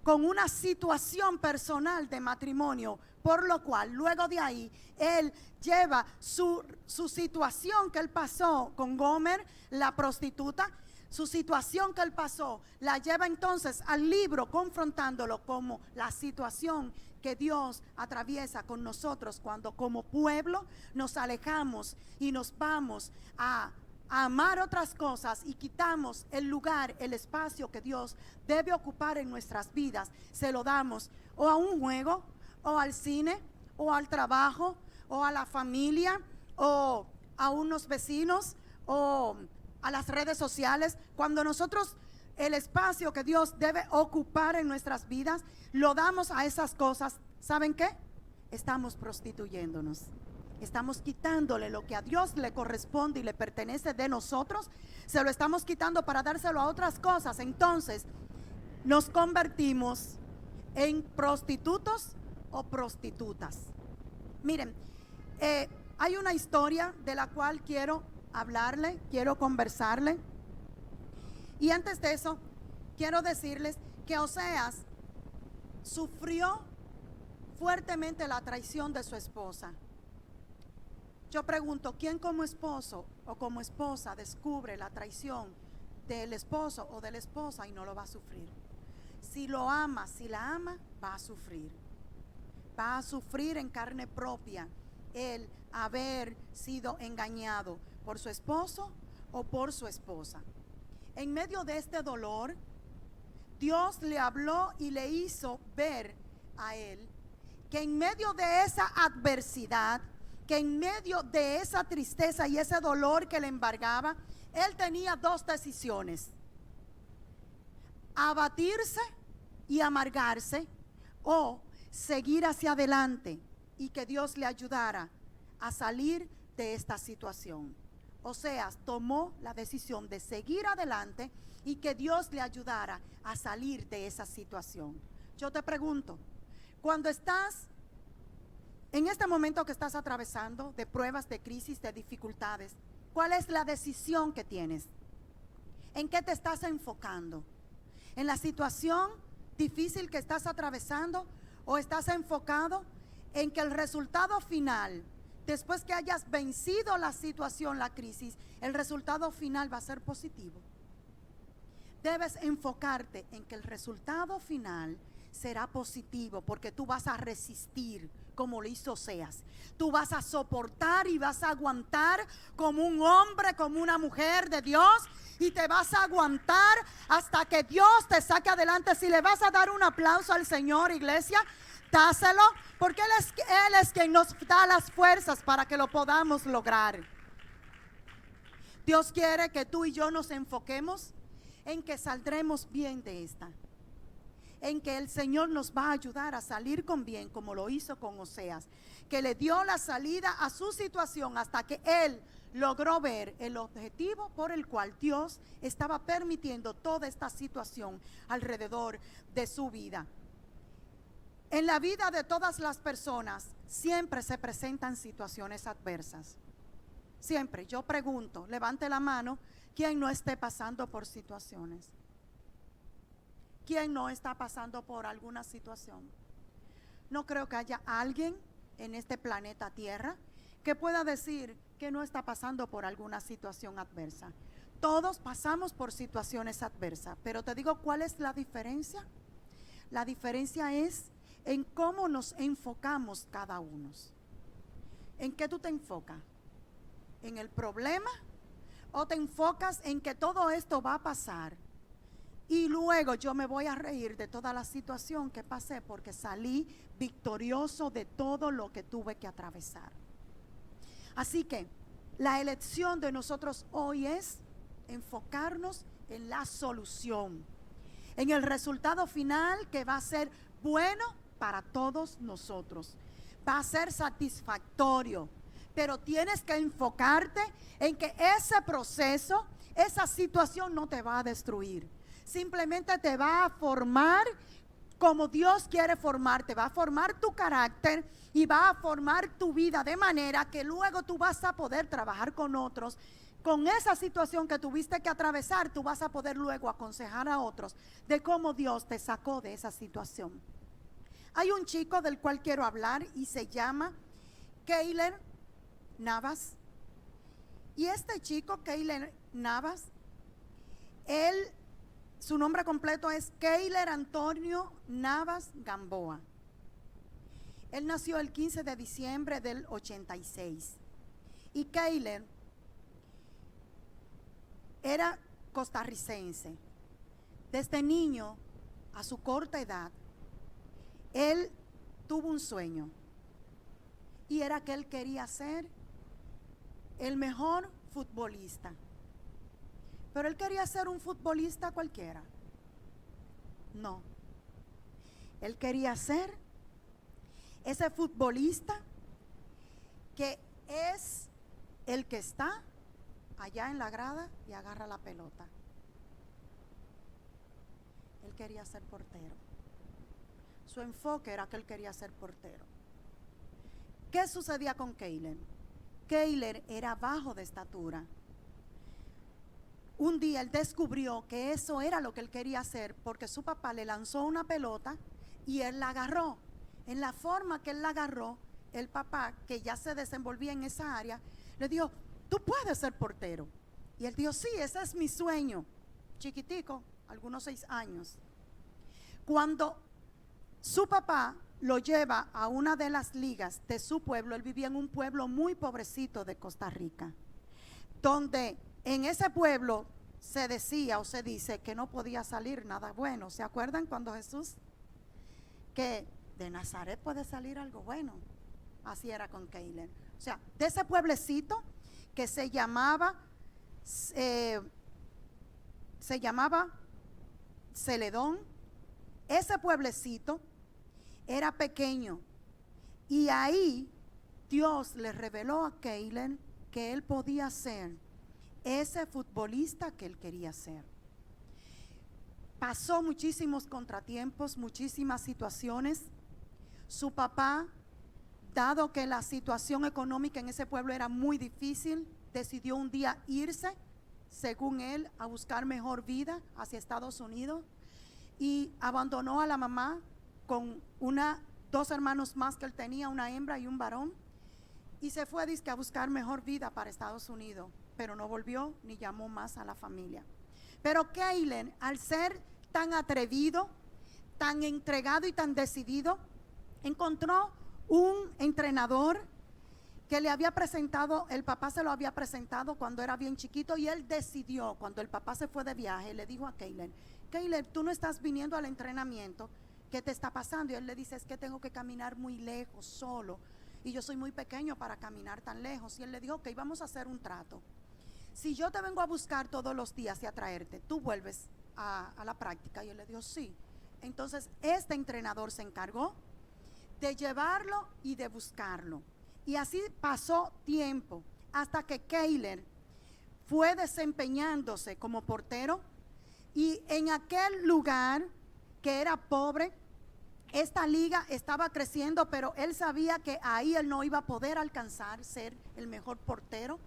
con una situación personal de matrimonio, por lo cual luego de ahí él lleva su situación que él pasó con Gomer, la prostituta. Su situación que él pasó la lleva entonces al libro, confrontándolo como la situación que Dios atraviesa con nosotros cuando como pueblo nos alejamos y nos vamos a amar otras cosas y quitamos el lugar, el espacio que Dios debe ocupar en nuestras vidas. Se lo damos o a un juego, o al cine, o al trabajo, o a la familia, o a unos vecinos, o a las redes sociales. Cuando nosotros el espacio que Dios debe ocupar en nuestras vidas lo damos a esas cosas, ¿saben qué? Estamos prostituyéndonos. Estamos quitándole lo que a Dios le corresponde y le pertenece de nosotros, se lo estamos quitando para dárselo a otras cosas. Entonces nos convertimos en prostitutos o prostitutas. Miren, hay una historia de la cual quiero hablarle, quiero conversarle. Y antes de eso, quiero decirles que Oseas sufrió fuertemente la traición de su esposa. Yo pregunto, ¿quién como esposo o como esposa descubre la traición del esposo o de la esposa y no lo va a sufrir? Si lo ama, si la ama, va a sufrir. Va a sufrir en carne propia el haber sido engañado por su esposo o por su esposa. En medio de este dolor, Dios le habló y le hizo ver a él que en medio de esa adversidad, que en medio de esa tristeza y ese dolor que le embargaba, él tenía dos decisiones: abatirse y amargarse, o seguir hacia adelante y que Dios le ayudara a salir de esta situación. Oseas tomó la decisión de seguir adelante y que Dios le ayudara a salir de esa situación. Yo te pregunto, cuando estás en este momento que estás atravesando de pruebas, de crisis, de dificultades, ¿cuál es la decisión que tienes? ¿En qué te estás enfocando? ¿En la situación difícil que estás atravesando o estás enfocado en que el resultado final, después que hayas vencido la situación, la crisis, el resultado final va a ser positivo? Debes enfocarte en que el resultado final será positivo, porque tú vas a resistir como lo hizo Oseas. Tú vas a soportar y vas a aguantar como un hombre, como una mujer de Dios, y te vas a aguantar hasta que Dios te saque adelante. Si le vas a dar un aplauso al Señor, iglesia, dáselo, porque Él es quien nos da las fuerzas para que lo podamos lograr. Dios quiere que tú y yo nos enfoquemos en que saldremos bien de esta, en que el Señor nos va a ayudar a salir con bien, como lo hizo con Oseas, que le dio la salida a su situación hasta que él logró ver el objetivo por el cual Dios estaba permitiendo toda esta situación alrededor de su vida. En la vida de todas las personas siempre se presentan situaciones adversas. Siempre. Yo pregunto, levante la mano, ¿quién no esté pasando por situaciones? ¿Quién no está pasando por alguna situación? No creo que haya alguien en este planeta Tierra que pueda decir que no está pasando por alguna situación adversa. Todos pasamos por situaciones adversas, pero te digo, ¿cuál es la diferencia? La diferencia es en cómo nos enfocamos cada uno. ¿En qué tú te enfocas? ¿En el problema? ¿O te enfocas en que todo esto va a pasar y luego yo me voy a reír de toda la situación que pasé porque salí victorioso de todo lo que tuve que atravesar? Así que la elección de nosotros hoy es enfocarnos en la solución, en el resultado final que va a ser bueno para todos nosotros, va a ser satisfactorio, pero tienes que enfocarte en que ese proceso, esa situación no te va a destruir, simplemente te va a formar como Dios quiere formarte, va a formar tu carácter y va a formar tu vida de manera que luego tú vas a poder trabajar con otros. Con esa situación que tuviste que atravesar, tú vas a poder luego aconsejar a otros de cómo Dios te sacó de esa situación. Hay un chico del cual quiero hablar y se llama Keylor Navas. Y este chico, Keylor Navas, su nombre completo es Keylor Antonio Navas Gamboa. Él nació el 15 de diciembre del 86. Y Keylor era costarricense. Desde niño, a su corta edad, él tuvo un sueño. Y era que él quería ser el mejor futbolista. Pero él quería ser un futbolista cualquiera. No. Él quería ser ese futbolista que es el que está allá en la grada y agarra la pelota. Él quería ser portero. Su enfoque era que él quería ser portero. ¿Qué sucedía con Keylor? Keylor era bajo de estatura. Un día él descubrió que eso era lo que él quería hacer porque su papá le lanzó una pelota y él la agarró. En la forma que él la agarró, el papá, que ya se desenvolvía en esa área, le dijo: tú puedes ser portero. Y él dijo: sí, ese es mi sueño. Chiquitico, algunos 6 años. Cuando su papá lo lleva a una de las ligas de su pueblo, él vivía en un pueblo muy pobrecito de Costa Rica, donde en ese pueblo se decía o se dice que no podía salir nada bueno. ¿Se acuerdan cuando Jesús, que de Nazaret puede salir algo bueno? Así era con Keylor. O sea, de ese pueblecito que se llamaba Celedón, ese pueblecito era pequeño y ahí Dios le reveló a Keylor que él podía ser ese futbolista que él quería ser. Pasó muchísimos contratiempos, muchísimas situaciones. Su papá, dado que la situación económica en ese pueblo era muy difícil, decidió un día irse, según él, a buscar mejor vida hacia Estados Unidos, y abandonó a la mamá con 2 hermanos más que él tenía, una hembra y un varón, y se fue a buscar mejor vida para Estados Unidos, pero no volvió ni llamó más a la familia. Pero Keylor, al ser tan atrevido, tan entregado y tan decidido, encontró un entrenador que le había presentado, el papá se lo había presentado cuando era bien chiquito, y él decidió, cuando el papá se fue de viaje, le dijo a Keylor: Keylor, tú no estás viniendo al entrenamiento, ¿qué te está pasando? Y él le dice: es que tengo que caminar muy lejos, solo, y yo soy muy pequeño para caminar tan lejos. Y él le dijo: ok, vamos a hacer un trato. Si yo te vengo a buscar todos los días y a traerte, ¿tú vuelves a la práctica? Y él le dijo: sí. Entonces este entrenador se encargó de llevarlo y de buscarlo. Y así pasó tiempo hasta que Keylor fue desempeñándose como portero, y en aquel lugar que era pobre, esta liga estaba creciendo, pero él sabía que ahí él no iba a poder alcanzar ser el mejor portero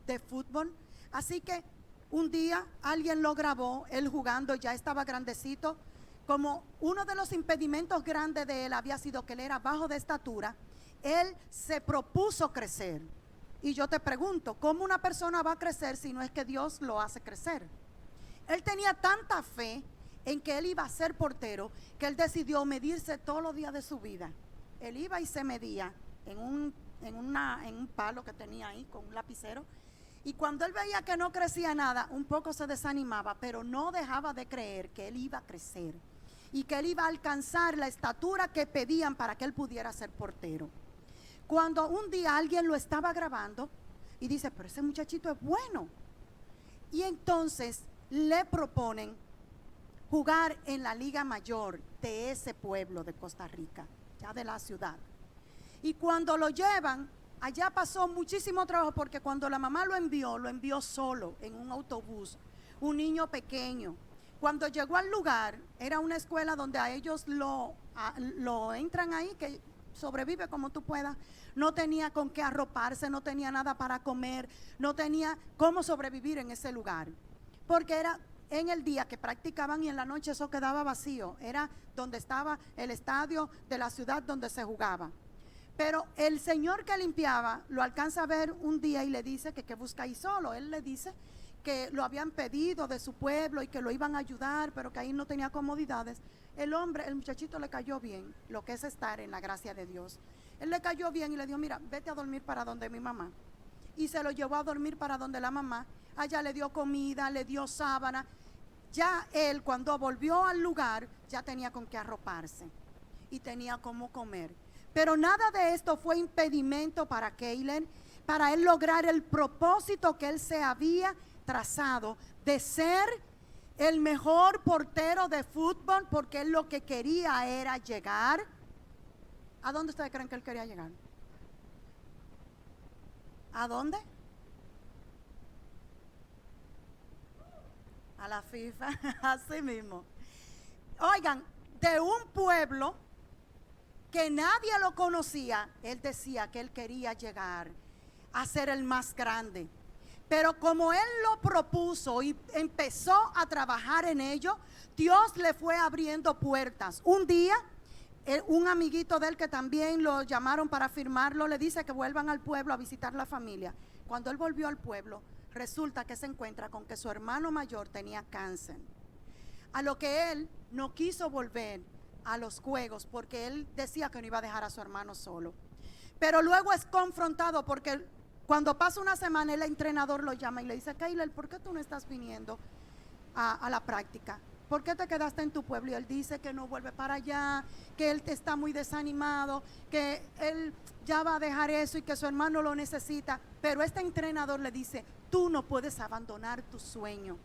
de fútbol. Así que un día alguien lo grabó, él jugando, ya estaba grandecito. Como uno de los impedimentos grandes de él había sido que él era bajo de estatura, él se propuso crecer. Y yo te pregunto, ¿cómo una persona va a crecer si no es que Dios lo hace crecer? Él tenía tanta fe en que él iba a ser portero, que él decidió medirse todos los días de su vida. Él iba y se medía en un palo que tenía ahí con un lapicero, y cuando él veía que no crecía nada, un poco se desanimaba, pero no dejaba de creer que él iba a crecer y que él iba a alcanzar la estatura que pedían para que él pudiera ser portero. Cuando un día alguien lo estaba grabando y dice: pero ese muchachito es bueno, Y entonces le proponen jugar en la liga mayor de ese pueblo de Costa Rica, ya de la ciudad. Y cuando lo llevan, allá pasó muchísimo trabajo, porque cuando la mamá lo envió solo en un autobús, un niño pequeño. Cuando llegó al lugar, era una escuela donde a ellos lo entran ahí, que sobrevive como tú puedas. No tenía con qué arroparse, no tenía nada para comer, no tenía cómo sobrevivir en ese lugar, porque era en el día que practicaban y en la noche eso quedaba vacío. Era donde estaba el estadio de la ciudad donde se jugaba. Pero el señor que limpiaba lo alcanza a ver un día y le dice que busca ahí solo. Él le dice que lo habían pedido de su pueblo y que lo iban a ayudar, pero que ahí no tenía comodidades. El muchachito le cayó bien, lo que es estar en la gracia de Dios. Él le cayó bien y le dijo, mira, vete a dormir para donde mi mamá. Y se lo llevó a dormir para donde la mamá. Allá le dio comida, le dio sábana. Ya él, cuando volvió al lugar, ya tenía con qué arroparse y tenía cómo comer. Pero nada de esto fue impedimento para Keiler, para él lograr el propósito que él se había trazado de ser el mejor portero de fútbol, porque él lo que quería era llegar. ¿A dónde ustedes creen que él quería llegar? ¿A dónde? A la FIFA, así mismo. Oigan, de un pueblo que nadie lo conocía, él decía que él quería llegar a ser el más grande. Pero como él lo propuso y empezó a trabajar en ello, Dios le fue abriendo puertas. Un día, un amiguito de él que también lo llamaron para firmarlo, le dice que vuelvan al pueblo a visitar la familia. Cuando él volvió al pueblo, resulta que se encuentra con que su hermano mayor tenía cáncer. A lo que él no quiso volver a los juegos, porque él decía que no iba a dejar a su hermano solo. Pero luego es confrontado, porque cuando pasa una semana el entrenador lo llama y le dice, Keiler, ¿por qué tú no estás viniendo a la práctica? ¿Por qué te quedaste en tu pueblo? Y él dice que no vuelve para allá, que él está muy desanimado, que él ya va a dejar eso y que su hermano lo necesita. Pero este entrenador le dice, tú no puedes abandonar tu sueño.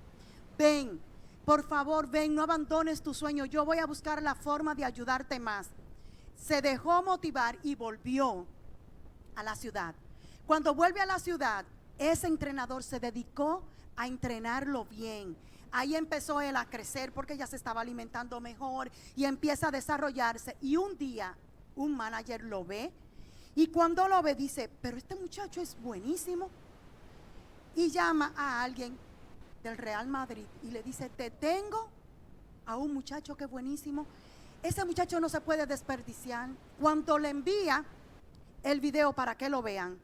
Ven, por favor, ven, no abandones tu sueño. Yo voy a buscar la forma de ayudarte más. Se dejó motivar y volvió a la ciudad. Cuando vuelve a la ciudad, ese entrenador se dedicó a entrenarlo bien. Ahí empezó él a crecer porque ya se estaba alimentando mejor y empieza a desarrollarse. Y un día un manager lo ve y cuando lo ve dice, pero este muchacho es buenísimo. Y llama a alguien del Real Madrid y le dice, te tengo a un muchacho que es buenísimo. Ese muchacho no se puede desperdiciar. Cuando le envía el video para que lo vean,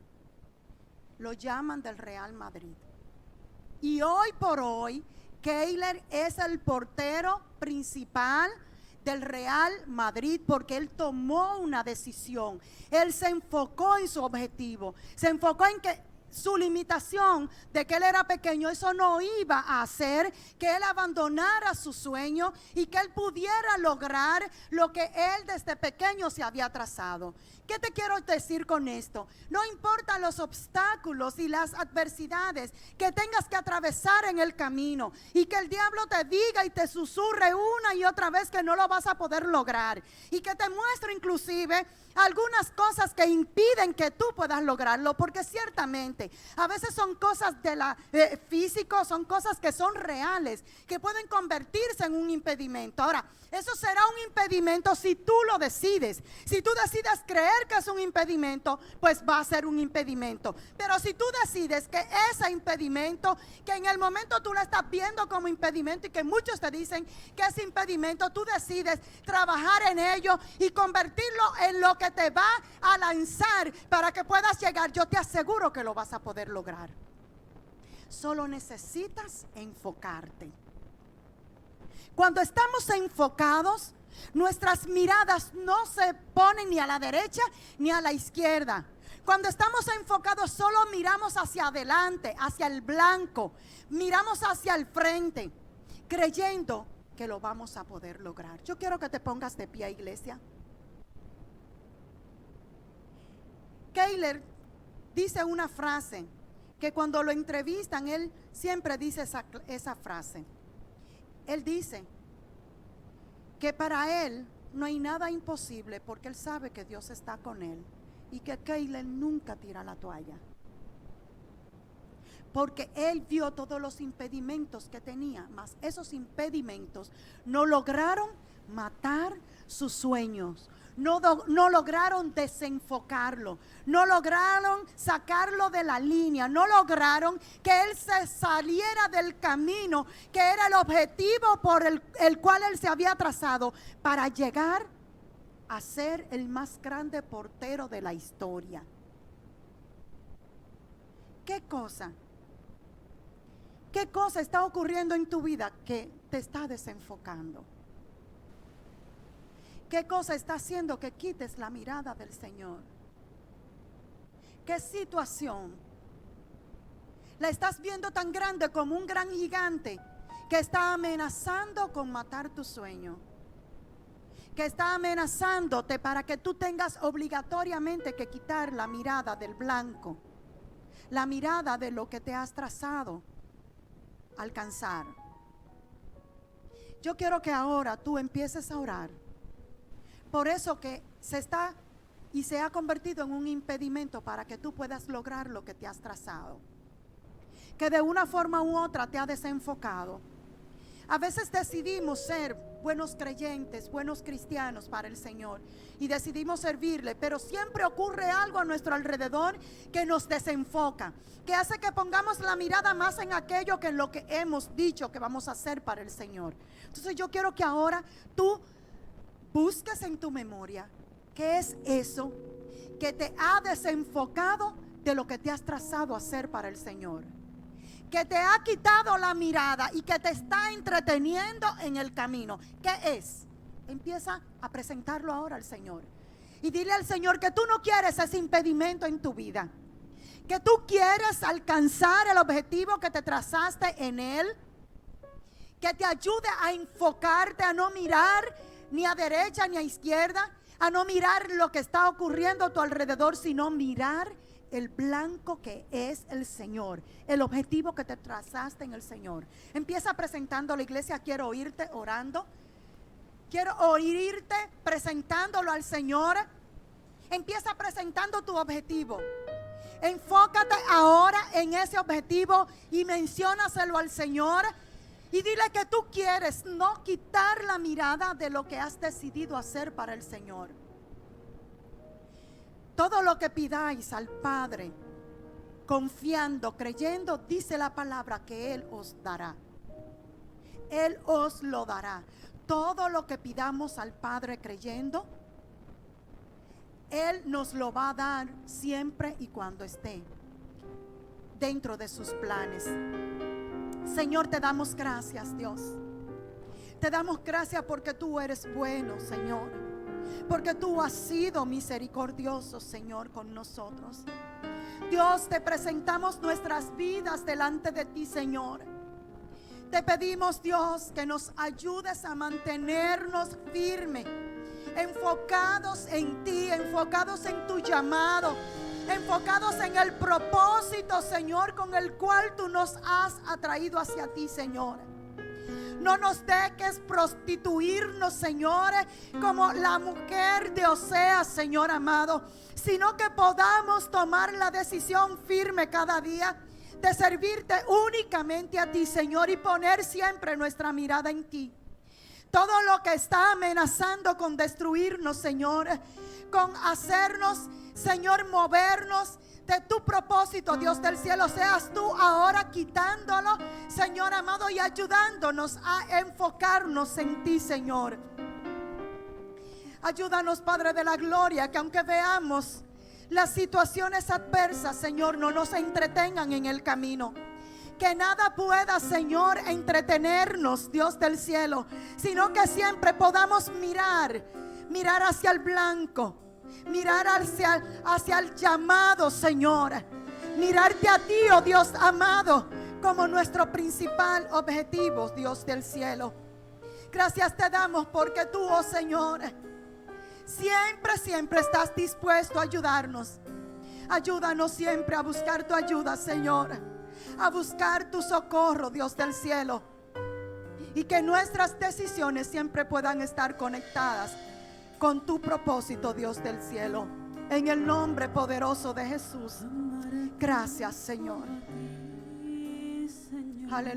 lo llaman del Real Madrid. Y hoy por hoy Keiler es el portero principal del Real Madrid, porque él tomó una decisión. Él se enfocó en su objetivo, se enfocó en que su limitación de que él era pequeño, eso no iba a hacer que él abandonara su sueño y que él pudiera lograr lo que él desde pequeño se había trazado. ¿Qué te quiero decir con esto? No importan los obstáculos y las adversidades que tengas que atravesar en el camino y que el diablo te diga y te susurre una y otra vez que no lo vas a poder lograr y que te muestre inclusive algunas cosas que impiden que tú puedas lograrlo, porque ciertamente a veces son cosas de la físico, son cosas que son reales, que pueden convertirse en un impedimento. Ahora, eso será un impedimento si tú lo decides. Si tú decides creer que es un impedimento, pues va a ser un impedimento. Pero si tú decides que ese impedimento, que en el momento tú lo estás viendo como impedimento y que muchos te dicen que es impedimento, tú decides trabajar en ello y convertirlo en lo que te va a lanzar para que puedas llegar, yo te aseguro que lo vas a poder lograr. Solo necesitas enfocarte. Cuando estamos enfocados, nuestras miradas no se ponen ni a la derecha ni a la izquierda. Cuando estamos enfocados, solo miramos hacia adelante, hacia el blanco, miramos hacia el frente, creyendo que lo vamos a poder lograr. Yo quiero que te pongas de pie, iglesia. Keiler dice una frase que cuando lo entrevistan, él siempre dice esa frase. Él dice que para él no hay nada imposible, porque él sabe que Dios está con él y que Caleb nunca tira la toalla, porque él vio todos los impedimentos que tenía, mas esos impedimentos no lograron matar sus sueños. No lograron desenfocarlo, no lograron sacarlo de la línea, no lograron que él se saliera del camino que era el objetivo por el cual él se había trazado para llegar a ser el más grande portero de la historia. ¿Qué cosa está ocurriendo en tu vida que te está desenfocando? ¿Qué cosa está haciendo que quites la mirada del Señor? ¿Qué situación la estás viendo tan grande como un gran gigante que está amenazando con matar tu sueño? Que está amenazándote para que tú tengas obligatoriamente que quitar la mirada del blanco, la mirada de lo que te has trazado alcanzar. Yo quiero que ahora tú empieces a orar por eso que se ha convertido en un impedimento para que tú puedas lograr lo que te has trazado, que de una forma u otra te ha desenfocado. A veces decidimos ser buenos creyentes, buenos cristianos para el Señor, y decidimos servirle, pero siempre ocurre algo a nuestro alrededor que nos desenfoca, que hace que pongamos la mirada más en aquello que en lo que hemos dicho que vamos a hacer para el Señor. Entonces yo quiero que ahora tú busques en tu memoria qué es eso que te ha desenfocado de lo que te has trazado a hacer para el Señor, que te ha quitado la mirada y que te está entreteniendo en el camino. ¿Qué es? Empieza a presentarlo ahora al Señor y dile al Señor que tú no quieres ese impedimento en tu vida, que tú quieres alcanzar el objetivo que te trazaste en Él, que te ayude a enfocarte, a no mirar ni a derecha ni a izquierda, a no mirar lo que está ocurriendo a tu alrededor, sino mirar el blanco que es el Señor, el objetivo que te trazaste en el Señor. Empieza presentando a la iglesia. Quiero oírte orando, quiero oírte presentándolo al Señor. Empieza presentando tu objetivo. Enfócate ahora en ese objetivo y menciónaselo al Señor. Y dile que tú quieres no quitar la mirada de lo que has decidido hacer para el Señor. Todo lo que pidáis al Padre, confiando, creyendo, dice la palabra que Él os dará. Él os lo dará. Todo lo que pidamos al Padre creyendo, Él nos lo va a dar siempre y cuando esté dentro de sus planes. Señor, te damos gracias, Dios. Te damos gracias porque tú eres bueno, Señor, porque tú has sido misericordioso, Señor, con nosotros. Dios, te presentamos nuestras vidas delante de ti, Señor. Te pedimos, Dios, que nos ayudes a mantenernos firmes, enfocados en ti, enfocados en tu llamado, enfocados en el propósito, Señor, con el cual tú nos has atraído hacia ti, Señor. No nos dejes prostituirnos, Señor, como la mujer de Oseas, Señor amado, sino que podamos tomar la decisión firme cada día de servirte únicamente a ti, Señor, y poner siempre nuestra mirada en ti. Todo lo que está amenazando con destruirnos, Señor, con hacernos, Señor, movernos de tu propósito, Dios del cielo, seas tú ahora quitándolo, Señor amado, y ayudándonos a enfocarnos en ti, Señor. Ayúdanos, Padre de la gloria, que aunque veamos las situaciones adversas, Señor, no nos entretengan en el camino. Que nada pueda, Señor, entretenernos, Dios del cielo, sino que siempre podamos mirar hacia el blanco, mirar hacia el llamado, Señor. Mirarte a ti, oh Dios amado, como nuestro principal objetivo, Dios del cielo. Gracias te damos porque tú, oh Señor, siempre estás dispuesto a ayudarnos Ayúdanos siempre a buscar tu ayuda, Señor, a buscar tu socorro, Dios del cielo, y que nuestras decisiones siempre puedan estar conectadas con tu propósito, Dios del cielo. En el nombre poderoso de Jesús. Gracias, Señor. Aleluya.